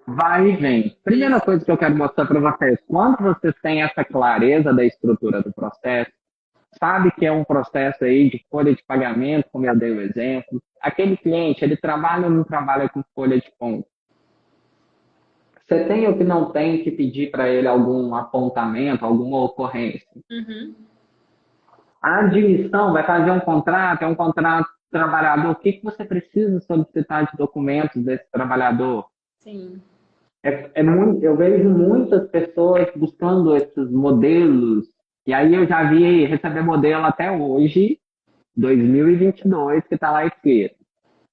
vai e vem. Primeira Isso. coisa que eu quero mostrar para vocês, quando vocês têm essa clareza da estrutura do processo, sabe que é um processo aí de folha de pagamento, como eu dei o exemplo. Aquele cliente, ele trabalha ou não trabalha com folha de conta? Você tem ou que não tem que pedir para ele algum apontamento, alguma ocorrência? Uhum. A admissão vai fazer um contrato, é um contrato trabalhador. O que, que você precisa solicitar de documentos desse trabalhador? Sim. Eu vejo muitas pessoas buscando esses modelos, e aí eu já vi receber modelo até hoje, 2022, que está lá escrito,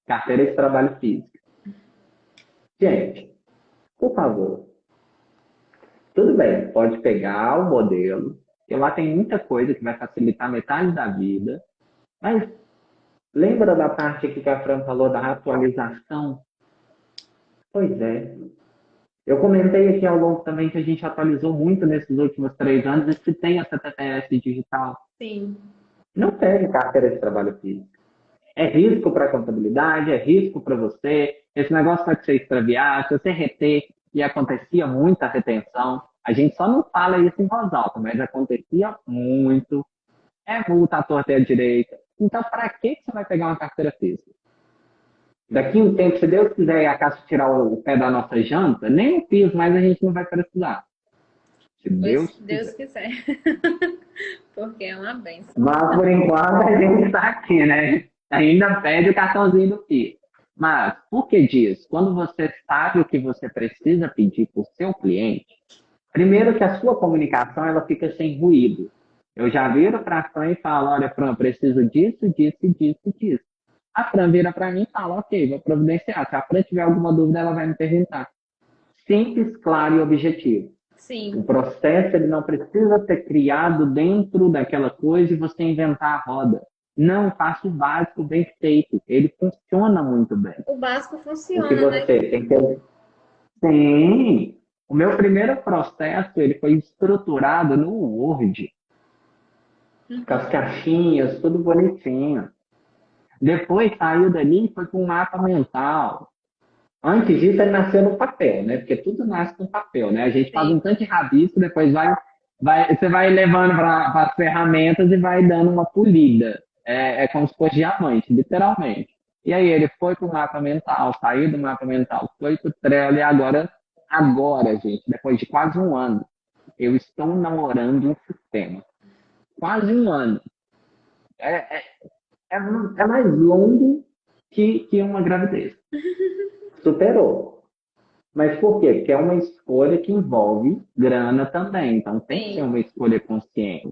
carteira de trabalho físico. Gente, por favor, tudo bem, pode pegar o modelo, que lá tem muita coisa que vai facilitar metade da vida, mas lembra da parte aqui que a Fran falou da atualização? Pois é. Eu comentei aqui ao longo também que a gente atualizou muito nesses últimos 3 anos e se tem essa TPS digital. Sim. Não pede carteira de trabalho físico. É risco para a contabilidade, é risco para você. Esse negócio pode ser extraviado, se você reter, e acontecia muita retenção. A gente só não fala isso em voz alta, mas acontecia muito. É multa à torta e à direita. Então, para que você vai pegar uma carteira física? Daqui a um tempo, se Deus quiser e a Caixa tirar o pé da nossa janta, nem o piso mais a gente não vai precisar. Se Pois Deus Deus quiser. quiser. Porque é uma benção. Mas, por enquanto, a gente está aqui, né? Ainda pede o cartãozinho do PIS. Mas, por que disso? Quando você sabe o que você precisa pedir para o seu cliente, primeiro que a sua comunicação ela fica sem ruído. Eu já viro para a Fran e falo, olha, Fran, preciso disso, disso, disso, disso. A Fran vira para mim e fala, ok, vou providenciar. Se a Fran tiver alguma dúvida, ela vai me perguntar. Simples, claro e objetivo. O Sim. processo ele não precisa ser criado dentro daquela coisa e você inventar a roda. Não, faça o básico bem feito. Ele funciona muito bem. O básico O que funciona, né? você tem que... Sim! O meu primeiro processo ele foi estruturado no Word, com as Uhum. caixinhas, tudo bonitinho. Depois saiu dali e foi com um mapa mental. Antes disso, ele nasceu no papel, né? Porque tudo nasce no papel, né? A gente faz Sim. um tanto de rabisco, depois você vai levando para as ferramentas e vai dando uma polida. É como se fosse diamante, literalmente. E aí ele foi para o mapa mental, saiu do mapa mental, foi para o Trello e agora, gente, depois de quase um ano, eu estou namorando um sistema. Quase um ano. É, é, é mais longo que uma gravidez. Superou. Mas por quê? Porque é uma escolha que envolve grana também. Então tem que ser Sim. uma escolha consciente.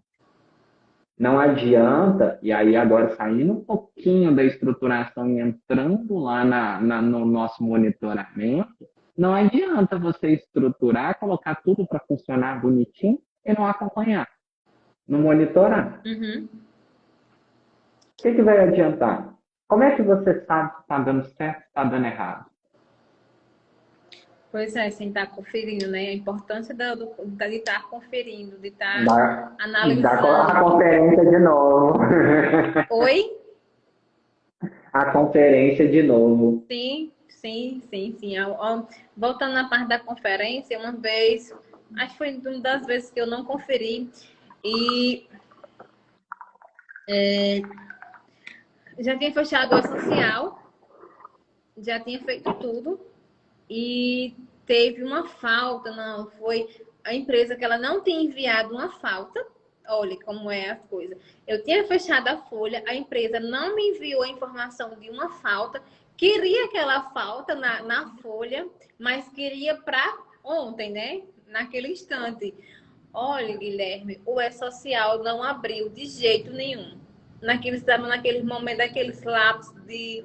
Não adianta, e aí agora saindo um pouquinho da estruturação e entrando lá no nosso monitoramento, não adianta você estruturar, colocar tudo para funcionar bonitinho e não acompanhar, não monitorar. Uhum. O que vai adiantar? Como é que você sabe se está dando certo, se está dando errado? Pois é, sem estar conferindo, né? A importância de estar conferindo, de estar Da a analisando. conferência de novo. Oi? A conferência de novo. Sim, sim, sim, sim. Voltando na parte da conferência, uma vez, acho que foi uma das vezes que eu não conferi e já tinha fechado o essencial, já tinha feito tudo e teve uma falta, não, foi a empresa que ela não tinha enviado uma falta. Olha como é a coisa. Eu tinha fechado a folha, a empresa não me enviou a informação de uma falta, queria aquela falta na folha, mas queria para ontem, né? Naquele instante. Olha, Guilherme, o E-Social não abriu de jeito nenhum. Naquele momento, daqueles lapso de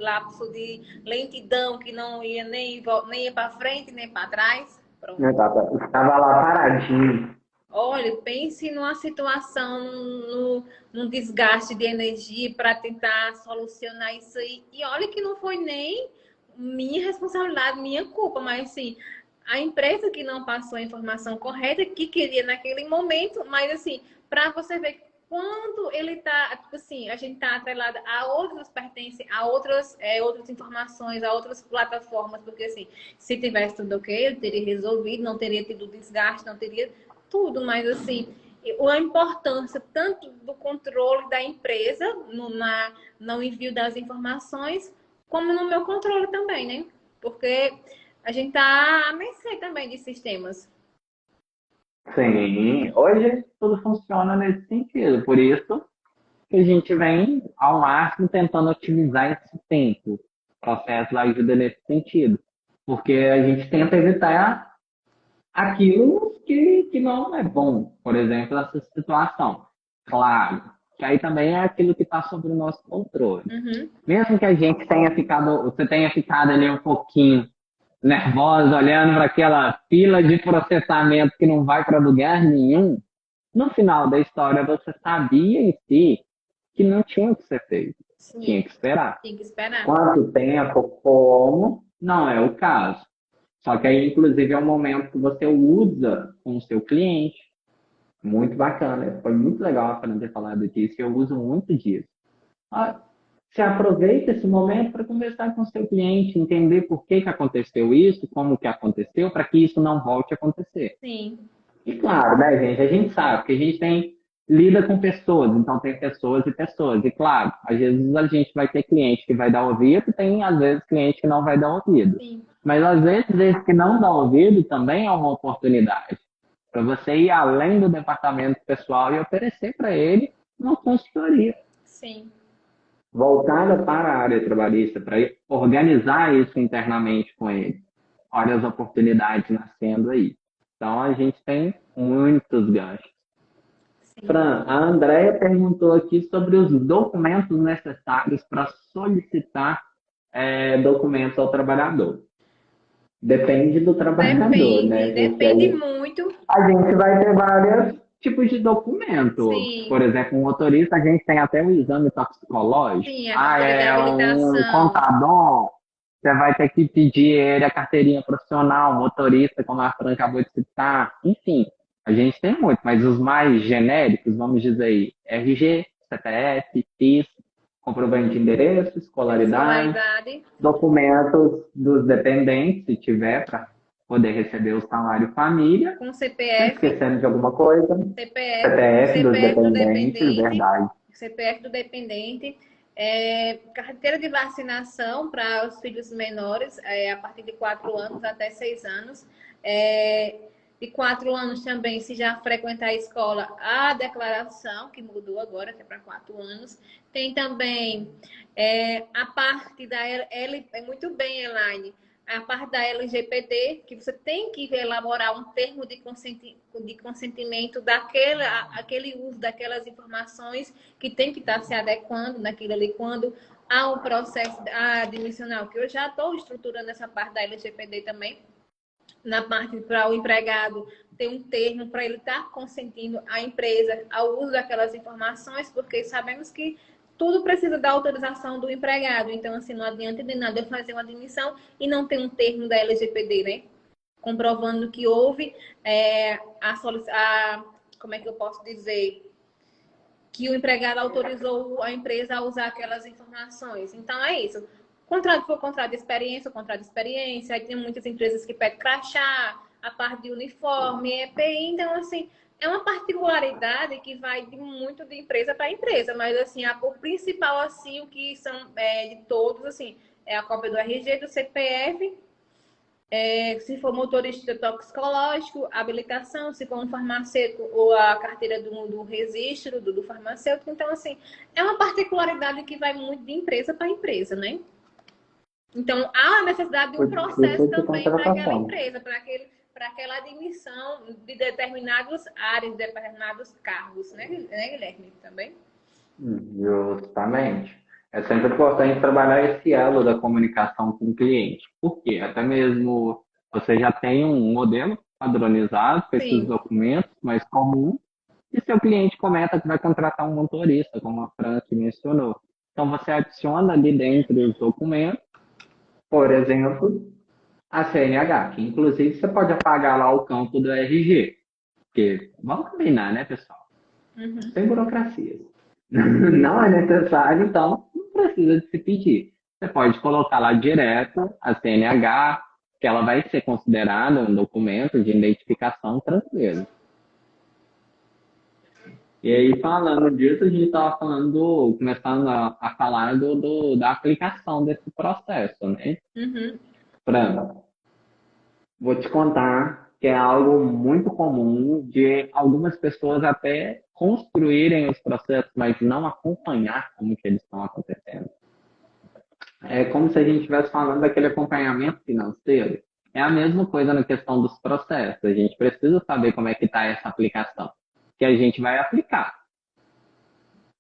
lentidão que não ia nem ia para frente, nem para trás. Pronto. Estava lá paradinho. Olha, pense numa situação, num desgaste de energia para tentar solucionar isso aí. E olha que não foi nem minha responsabilidade, minha culpa, mas assim, a empresa que não passou a informação correta, que queria naquele momento, mas assim, para você ver quando ele tá, tipo assim, a gente tá atrelada a outros pertence a outras informações, a outras plataformas, porque assim, se tivesse tudo ok, eu teria resolvido, não teria tido desgaste, não teria tudo, mas assim, a importância tanto do controle da empresa no envio das informações, como no meu controle também, né? Porque a gente tá a mercê também de sistemas. Sim, hoje tudo funciona nesse sentido. Por isso que a gente vem ao máximo tentando otimizar esse tempo. O processo ajuda nesse sentido. Porque a gente tenta evitar aquilo que não é bom. Por exemplo, essa situação. Claro, que aí também é aquilo que está sob o nosso controle. Uhum. Mesmo que a gente você tenha ficado ali um pouquinho nervosa, olhando para aquela fila de processamento que não vai para lugar nenhum, no final da história você sabia em si que não tinha que ser feito. Tinha Sim, que esperar. tem que esperar. Quanto tempo, como, não é o caso. Só que aí, inclusive, é um momento que você usa com o seu cliente. Muito bacana. Foi muito legal a Fernanda ter falado disso e eu uso muito disso. Ah, você aproveita esse momento para conversar com o seu cliente, entender por que que aconteceu isso, como que aconteceu, para que isso não volte a acontecer. Sim, E claro, né, gente, a gente sabe que a gente lida com pessoas, então tem pessoas e pessoas. E claro, às vezes a gente vai ter cliente que vai dar ouvido e tem, às vezes, cliente que não vai dar ouvido. sim, Mas às vezes esse que não dá ouvido também é uma oportunidade para você ir além do departamento pessoal e oferecer para ele uma consultoria sim. voltada para a área trabalhista, para organizar isso internamente com ele. Olha as oportunidades nascendo aí. Então, a gente tem muitos ganchos. Sim. Fran, a Andrea perguntou aqui sobre os documentos necessários para solicitar documentos ao trabalhador. Depende do trabalhador, né? Porque Depende muito. a gente vai ter vários tipos de documento. Por Sim, exemplo, um motorista, a gente tem até um exame toxicológico. sim, a Ah, carteira de é um habilitação. contador, você vai ter que pedir ele a carteirinha profissional, motorista, como a Fran acabou de citar. Enfim, a gente tem muito, mas os mais genéricos, vamos dizer aí, RG, CPF, PIS, comprovante de endereço, escolaridade, Escolaridade documentos dos dependentes, se tiver, para poder receber o salário família. com Tô CPF, esquecendo de alguma coisa? CPF, CPF dos CPF do dependentes, dependente, verdade. CPF do dependente, carteira de vacinação para os filhos menores, a partir de 4 anos até 6 anos. É, de 4 anos também, se já frequentar a escola, a declaração, que mudou agora, que é para 4 anos. Tem também a parte da L, é muito bem, Elaine, a parte da LGPD, que você tem que elaborar um termo de consentimento aquele uso daquelas informações que tem que estar se adequando naquilo ali, quando há um processo admissional, que eu já estou estruturando essa parte da LGPD também, na parte para o empregado ter um termo para ele estar consentindo a empresa ao uso daquelas informações, porque sabemos que tudo precisa da autorização do empregado. Então, assim, não adianta de nada eu fazer uma admissão e não ter um termo da LGPD, né? Comprovando que houve como é que eu posso dizer? Que o empregado autorizou a empresa a usar aquelas informações. Então, é isso. Contrato for contrato de experiência, contrato de experiência. Aí tem muitas empresas que pedem crachá, a parte de uniforme, EPI. Então, assim, é uma particularidade que vai muito de empresa para empresa. Mas, assim, o principal, assim, o que são de todos, assim, é a cópia do RG, do CPF, se for motorista toxicológico, habilitação, se for um farmacêutico ou a carteira do registro do farmacêutico. Então, assim, é uma particularidade que vai muito de empresa para empresa, né? Então, há a necessidade de um processo Isso de também para aquela contratação. empresa, para aquela admissão de determinadas áreas, de determinados cargos, né, Guilherme? Também? Justamente. É sempre importante trabalhar esse elo da comunicação com o cliente. Por quê? Até mesmo você já tem um modelo padronizado com esses Sim. documentos mais comuns, e seu cliente comenta que vai contratar um motorista, como a Fran que mencionou. Então você adiciona ali dentro dos documentos, por exemplo, a CNH, que inclusive você pode apagar lá o campo do RG, porque vamos combinar, né, pessoal? Uhum. Sem burocracias. Não é necessário, então não precisa de se pedir. Você pode colocar lá direto a CNH, que ela vai ser considerada um documento de identificação tranquilo. E aí, falando disso, a gente estava falando, começando a falar da aplicação desse processo, né? Uhum. Fran, vou te contar que é algo muito comum de algumas pessoas até construírem os processos, mas não acompanhar como que eles estão acontecendo. É como se a gente estivesse falando daquele acompanhamento financeiro. É a mesma coisa na questão dos processos. A gente precisa saber como é que está essa aplicação, que a gente vai aplicar.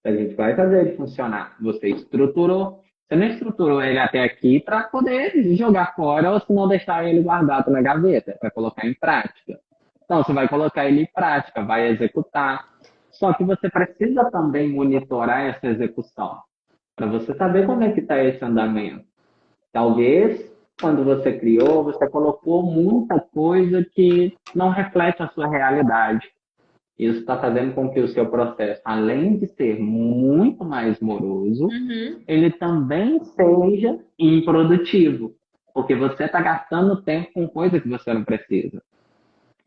A gente vai fazer ele funcionar. Você estruturou. Você não estruturou ele até aqui para poder jogar fora ou se não deixar ele guardado na gaveta, para colocar em prática. Então, você vai colocar ele em prática, vai executar. Só que você precisa também monitorar essa execução, para você saber como é que está esse andamento. Talvez, quando você criou, você colocou muita coisa que não reflete a sua realidade. Isso está fazendo com que o seu processo, além de ser muito mais moroso, Uhum. ele também seja improdutivo, porque você está gastando tempo com coisa que você não precisa.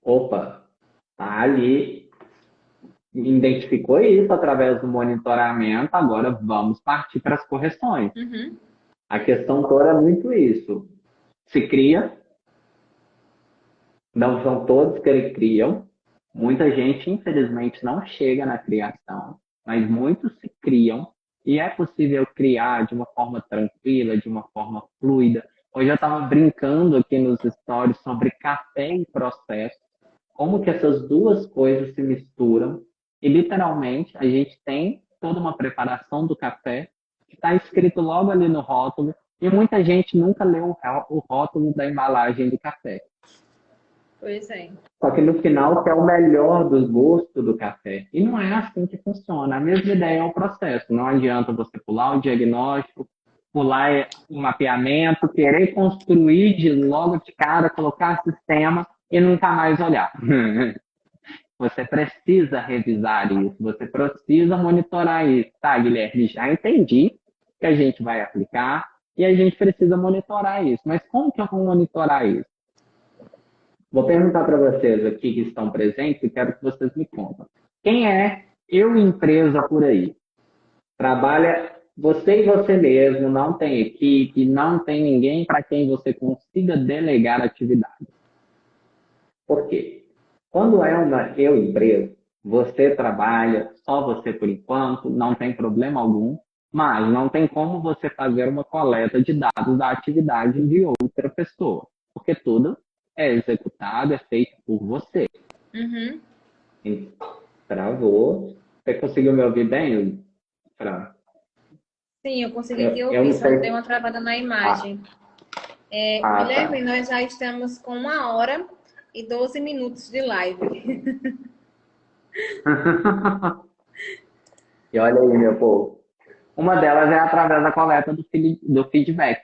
Opa, tá ali, identificou isso através do monitoramento, agora vamos partir para as correções. Uhum. A questão toda é muito isso. Se cria, não são todos que criam. Muita gente, infelizmente, não chega na criação, mas muitos se criam e é possível criar de uma forma tranquila, de uma forma fluida. Hoje eu estava brincando aqui nos stories sobre café e processo, como que essas duas coisas se misturam E literalmente a gente tem toda uma preparação do café que está escrito logo ali no rótulo e muita gente nunca leu o rótulo da embalagem do café. Pois é. Só que no final que é o melhor do gosto do café. E não é assim que funciona. A mesma ideia é o processo. Não adianta você pular o diagnóstico, pular o mapeamento, querer construir de logo de cara, colocar sistema e nunca mais olhar. Você precisa revisar isso, você precisa monitorar isso. Tá, Guilherme, já entendi que a gente vai aplicar e a gente precisa monitorar isso. Mas como que eu vou monitorar isso? Vou perguntar para vocês aqui que estão presentes e quero que vocês me contem. Quem é eu empresa por aí? Trabalha você e você mesmo, não tem equipe, não tem ninguém para quem você consiga delegar atividade. Por quê? Quando é uma eu empresa, você trabalha, só você por enquanto, não tem problema algum, mas não tem como você fazer uma coleta de dados da atividade de outra pessoa, porque tudo é executado, é feito por você. Uhum. Travou. Você conseguiu me ouvir bem, Fran? Sim, eu consegui te Eu ouvir, não só dei sei. uma travada na Ah, imagem. tá. Guilherme, nós já estamos com 1 hora e 12 minutos de live. E olha aí, meu povo. Uma delas é através da coleta do feedback.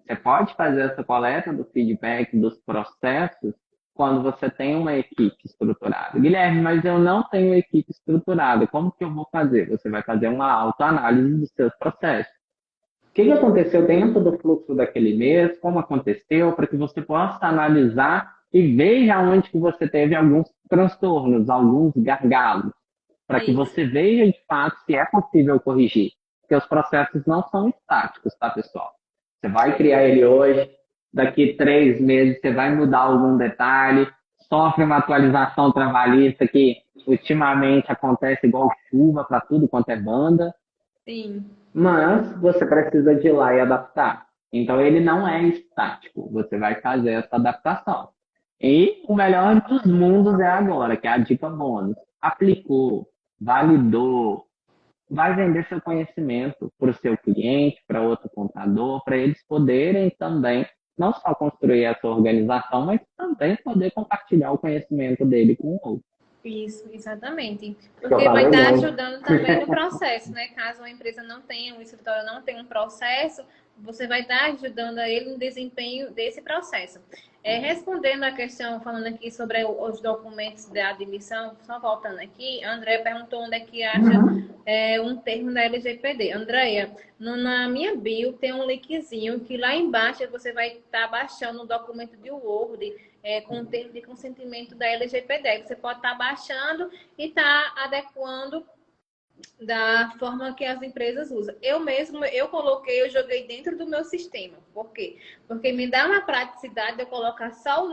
Você pode fazer essa coleta do feedback, dos processos, quando você tem uma equipe estruturada. Guilherme, mas eu não tenho equipe estruturada. Como que eu vou fazer? Você vai fazer uma autoanálise dos seus processos. O que aconteceu dentro do fluxo daquele mês? Como aconteceu? Para que você possa analisar e veja onde que você teve alguns transtornos, alguns gargalos. Para que Isso. você veja de fato se é possível corrigir. Porque os processos não são estáticos, tá, pessoal? Você vai criar ele hoje, daqui 3 meses você vai mudar algum detalhe, sofre uma atualização trabalhista que ultimamente acontece igual chuva para tudo quanto é banda, Sim. mas você precisa de ir lá e adaptar. Então ele não é estático, você vai fazer essa adaptação. E o melhor dos mundos é agora, que é a dica bônus. Aplicou, validou, vai vender seu conhecimento para o seu cliente, para outro contador, para eles poderem também não só construir essa organização, mas também poder compartilhar o conhecimento dele com o outro. Isso, exatamente. Eu Porque vai falei estar muito. ajudando também no processo, né? Caso uma empresa não tenha, um escritório não tenha um processo, você vai estar ajudando a ele no desempenho desse processo. Respondendo a questão, falando aqui sobre os documentos da admissão, só voltando aqui, a Andréia perguntou onde é que acha um termo da LGPD. Andréia, na minha bio tem um linkzinho que lá embaixo você vai estar baixando um documento de Word com o termo de consentimento da LGPD. Você pode estar baixando e estar adequando da forma que as empresas usam. Eu coloquei, eu joguei dentro do meu sistema. Por quê? Porque me dá uma praticidade de eu colocar só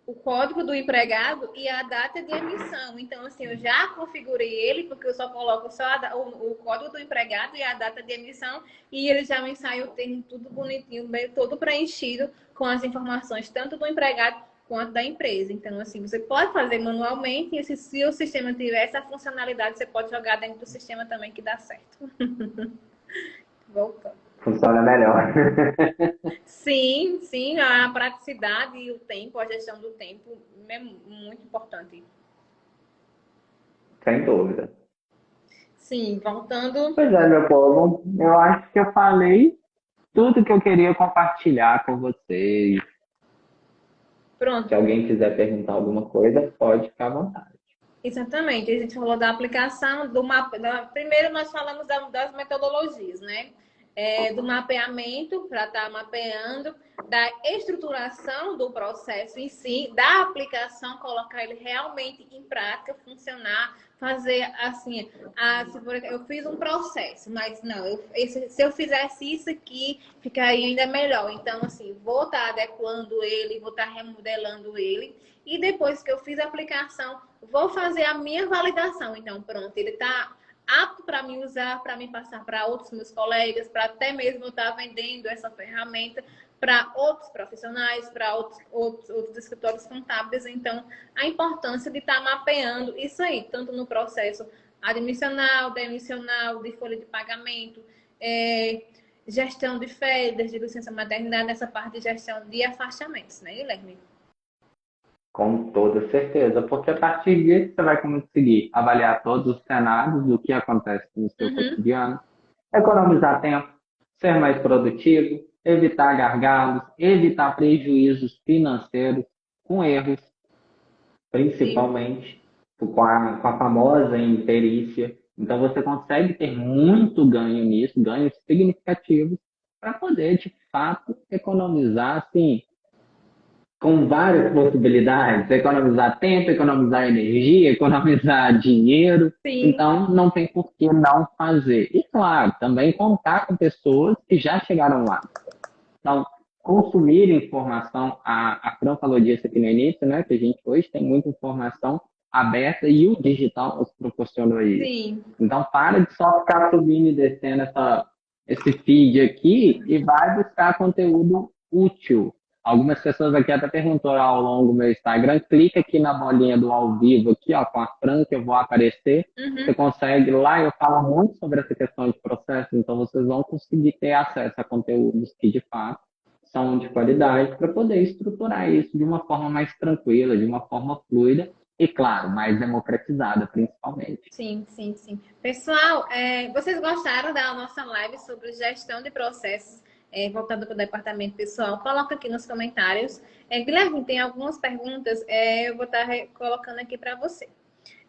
o código do empregado e a data de emissão. Então, assim, eu já configurei ele, porque eu só coloco só o código do empregado e a data de emissão, e ele já me sai o termo tudo bonitinho, todo preenchido com as informações, tanto do empregado quanto da empresa. Então, assim, você pode fazer manualmente, e se o sistema tiver essa funcionalidade, você pode jogar dentro do sistema também, que dá certo. Voltando. Funciona melhor. Sim, sim, a praticidade e o tempo, a gestão do tempo é muito importante. Sem dúvida. Sim, voltando. Pois é, meu povo, eu acho que eu falei tudo que eu queria compartilhar com vocês. Se Pronto, alguém quiser perguntar alguma coisa, pode ficar à vontade. exatamente. A gente falou da aplicação, do mapa. Primeiro nós falamos das metodologias, né? Do mapeamento, para estar mapeando, da estruturação do processo em si, da aplicação, colocar ele realmente em prática, funcionar, fazer assim, eu fiz um processo, mas não, se eu fizesse isso aqui, ficaria ainda melhor. Então, assim, vou estar adequando ele, vou estar remodelando ele, e depois que eu fiz a aplicação, vou fazer a minha validação. Então, pronto, ele está apto para mim usar, para mim passar para outros meus colegas, para até mesmo eu estar vendendo essa ferramenta, para outros profissionais, para outros escritórios contábeis. Então, a importância de estar mapeando isso aí, tanto no processo admissional, demissional, de folha de pagamento, gestão de férias, de licença maternidade, nessa parte de gestão de afastamentos, né, Guilherme? Com toda certeza, porque a partir disso você vai conseguir avaliar todos os cenários do que acontece no seu Uhum. cotidiano, economizar tempo, ser mais produtivo, evitar gargalos, evitar prejuízos financeiros com erros, Sim. principalmente com a famosa imperícia. Então você consegue ter muito ganho nisso, ganhos significativos, para poder, de fato, economizar, assim, com várias possibilidades, economizar tempo, economizar energia, economizar dinheiro. Sim. Então, não tem por que não fazer. E, claro, também contar com pessoas que já chegaram lá. Então, consumir informação, a Fran falou disso aqui no início, né, que a gente hoje tem muita informação aberta e o digital nos proporcionou isso. Sim. Então, para de só ficar subindo e descendo esse feed aqui e vai buscar conteúdo útil. Algumas pessoas aqui até perguntou ao longo do meu Instagram, clica aqui na bolinha do ao vivo aqui, ó, com a Fran, que eu vou aparecer. Você Uhum. consegue lá, eu falo muito sobre essa questão de processo, então vocês vão conseguir ter acesso a conteúdos que de fato são de qualidade para poder estruturar isso de uma forma mais tranquila, de uma forma fluida e, claro, mais democratizada, principalmente. Sim, sim, sim. Pessoal, vocês gostaram da nossa live sobre gestão de processos, voltado para o departamento pessoal? Coloca aqui nos comentários. Guilherme, tem algumas perguntas, eu vou estar colocando aqui para você.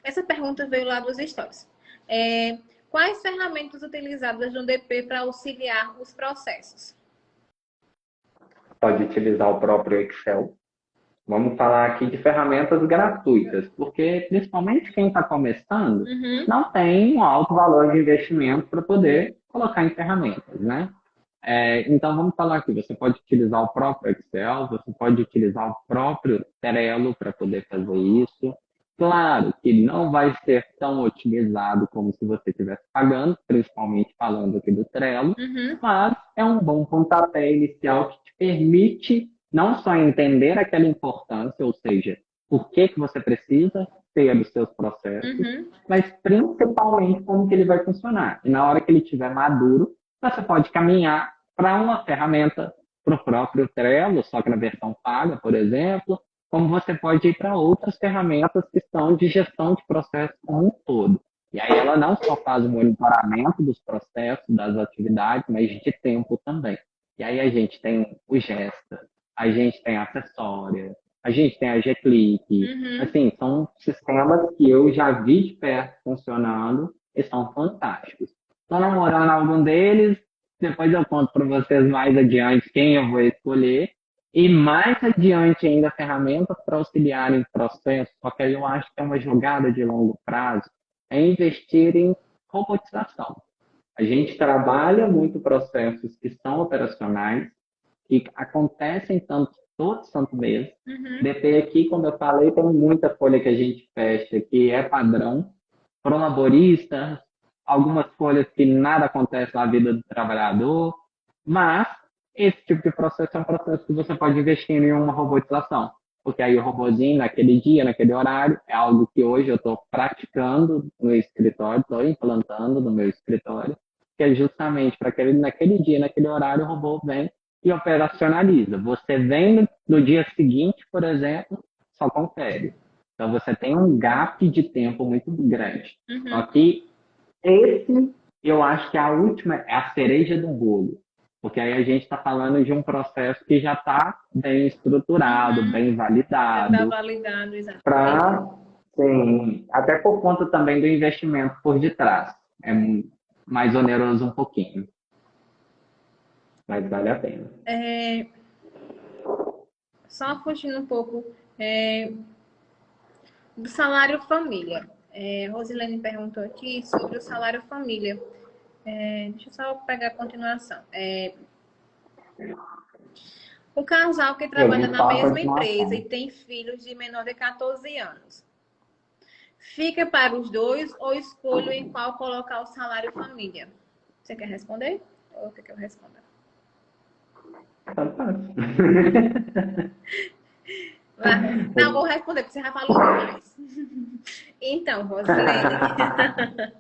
Essa pergunta veio lá dos stories. Quais ferramentas utilizadas no DP para auxiliar os processos? Pode utilizar o próprio Excel. Vamos falar aqui de ferramentas gratuitas, porque principalmente quem está começando Uhum. não tem um alto valor de investimento para poder colocar em ferramentas, né? Então vamos falar aqui, você pode utilizar o próprio Excel, você pode utilizar o próprio Trello para poder fazer isso. Claro que não vai ser tão otimizado como se você estivesse pagando, principalmente falando aqui do Trello, Uhum. mas é um bom pontapé inicial que te permite não só entender aquela importância, ou seja, por que que você precisa ter os seus processos, Uhum. mas principalmente como que ele vai funcionar. E na hora que ele estiver maduro, você pode caminhar para uma ferramenta, para o próprio Trello, só que na versão paga, por exemplo, como você pode ir para outras ferramentas que são de gestão de processos como um todo. E aí ela não só faz o monitoramento dos processos, das atividades, mas de tempo também. E aí a gente tem o Gesta, a gente tem a Acessória, a gente tem a G-Click. Uhum. Assim, são sistemas que eu já vi de perto funcionando e são fantásticos. Estou namorando algum deles, depois eu conto para vocês mais adiante quem eu vou escolher. E mais adiante ainda ferramentas para auxiliar em processos, só que aí eu acho que é uma jogada de longo prazo, é investir em robotização. A gente trabalha muito processos que são operacionais, que acontecem todo santo mês. Uhum. DP aqui, como eu falei, tem muita folha que a gente fecha, que é padrão, para laborista, algumas folhas que nada acontece na vida do trabalhador, mas esse tipo de processo é um processo que você pode investir em uma robotização, porque aí o robozinho, naquele dia, naquele horário, é algo que hoje eu estou praticando no escritório, estou implantando no meu escritório, que é justamente para naquele dia, naquele horário, o robô vem e operacionaliza. Você vem no dia seguinte, por exemplo, só confere. Então você tem um gap de tempo muito grande. Só Uhum. que esse, eu acho que a última é a cereja do bolo. Porque aí a gente está falando de um processo que já está bem estruturado, Uhum. bem Já está validado, validado, exatamente. para, sim, até por conta também do investimento por detrás. É mais oneroso um pouquinho, mas vale a pena. É, só fugindo um pouco do salário família. Rosilene perguntou aqui sobre o salário família. Deixa eu só pegar a continuação. O casal que Eu trabalha vim na só a mesma empresa e continuação. tem filhos de menor de 14 anos. Fica para os dois ou escolho em qual colocar o salário família? Você quer responder? Ou quer que eu responda? Fantástico. Não, vou responder, porque você já falou demais. Então, Rosilene,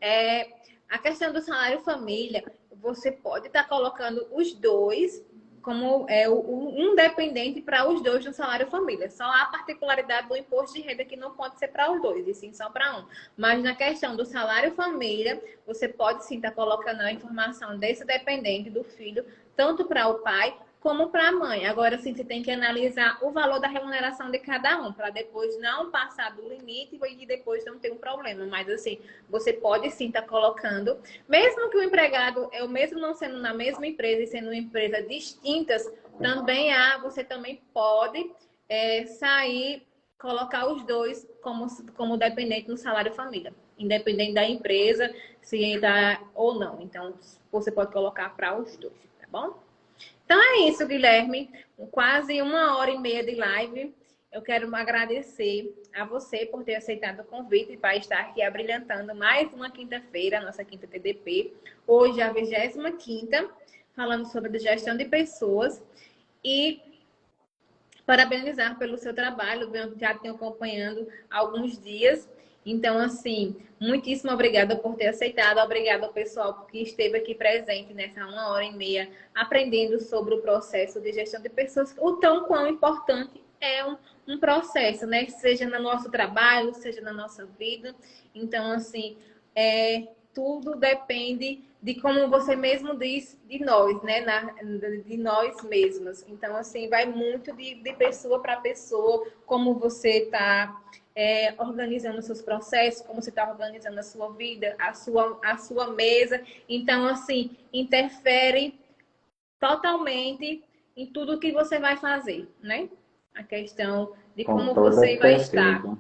é, a questão do salário família, você pode estar colocando os dois como um dependente para os dois no salário família. Só há a particularidade do imposto de renda que não pode ser para os dois, e sim só para um. Mas na questão do salário família, você pode sim estar colocando a informação desse dependente do filho, tanto para o pai como para a mãe. Agora sim, você tem que analisar o valor da remuneração de cada um, para depois não passar do limite e depois não ter um problema. Mas assim, você pode sim estar colocando, mesmo que o empregado, eu mesmo não sendo na mesma empresa e sendo uma empresa distintas, também você também pode sair, colocar os dois como dependente no salário família, independente da empresa, se dá ou não. Então, você pode colocar para os dois, tá bom? Então é isso, Guilherme. Quase 1h30 de live. Eu quero agradecer a você por ter aceitado o convite para estar aqui abrilhantando mais uma quinta-feira, nossa quinta TDP. Hoje é a 25ª, falando sobre gestão de pessoas. E parabenizar pelo seu trabalho. Eu já tenho acompanhando há alguns dias. Então, assim, muitíssimo obrigada por ter aceitado. Obrigada ao pessoal que esteve aqui presente nessa 1h30, aprendendo sobre o processo de gestão de pessoas, o tão quão importante é um processo, né? Seja no nosso trabalho, seja na nossa vida. Então, assim, tudo depende de como você mesmo diz, de nós, né? De nós mesmos. Então, assim, vai muito de pessoa para pessoa, como você está organizando os seus processos, como você está organizando a sua vida, a sua mesa. Então, assim, interfere totalmente em tudo que você vai fazer, né? A questão de Com como toda você vai estar. certeza.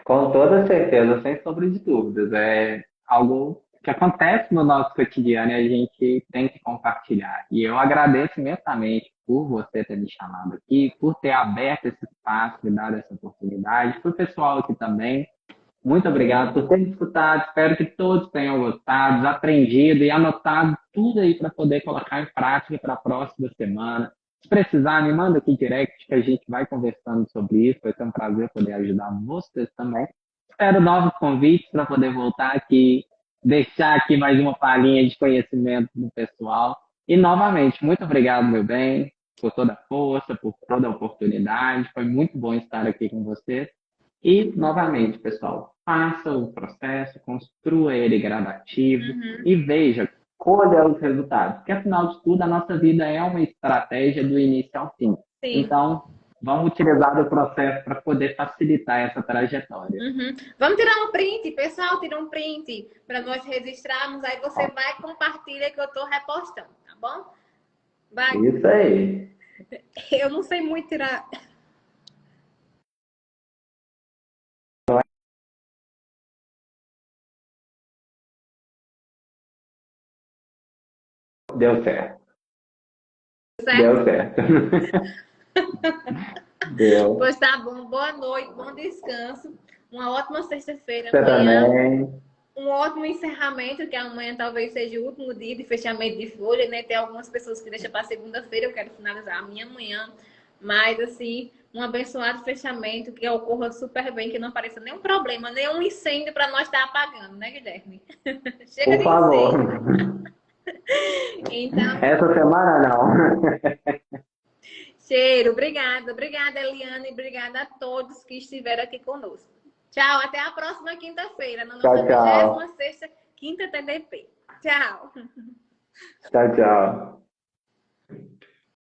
Com toda certeza, sem sombra de dúvidas. É algo que acontece no nosso cotidiano e a gente tem que compartilhar. E eu agradeço imensamente por você ter me chamado aqui, por ter aberto esse espaço, me dado essa oportunidade, para o pessoal aqui também. Muito obrigado por ter escutado. Espero que todos tenham gostado, aprendido e anotado tudo aí para poder colocar em prática para a próxima semana. Se precisar, me manda aqui direct que a gente vai conversando sobre isso. Vai ser um prazer poder ajudar vocês também. Espero novos convites para poder voltar aqui, deixar aqui mais uma palhinha de conhecimento do pessoal. E novamente, muito obrigado, meu bem, por toda a força, por toda a oportunidade. Foi muito bom estar aqui com vocês. E, novamente, pessoal, faça o processo, construa ele gradativo Uhum. e veja, colha os resultados. Porque, afinal de tudo, a nossa vida é uma estratégia do início ao fim. Sim. Então, vamos utilizar do processo para poder facilitar essa trajetória. Uhum. Vamos tirar um print, pessoal, tira um print para nós registrarmos. Aí você vai e compartilha que eu estou repostando, tá bom? Vai. Isso aí. Eu não sei muito tirar. Deu certo. Certo? Deu certo. Deu. Pois tá bom. Boa noite, bom descanso. Uma ótima sexta-feira Você amanhã. também. Um ótimo encerramento, que amanhã talvez seja o último dia de fechamento de folha, né? Tem algumas pessoas que deixam para segunda-feira, eu quero finalizar a minha manhã. Mas, assim, um abençoado fechamento, que ocorra super bem, que não apareça nenhum problema, nenhum incêndio para nós estar apagando, né, Guilherme? Chega Por de favor. incêndio. Então, Essa semana não. cheiro. Obrigada. Obrigada, Eliane. Obrigada a todos que estiveram aqui conosco. Tchau. Até a próxima quinta-feira, na nossa Tchau, tchau. 26ª quinta TDP. Tchau. Tchau, tchau.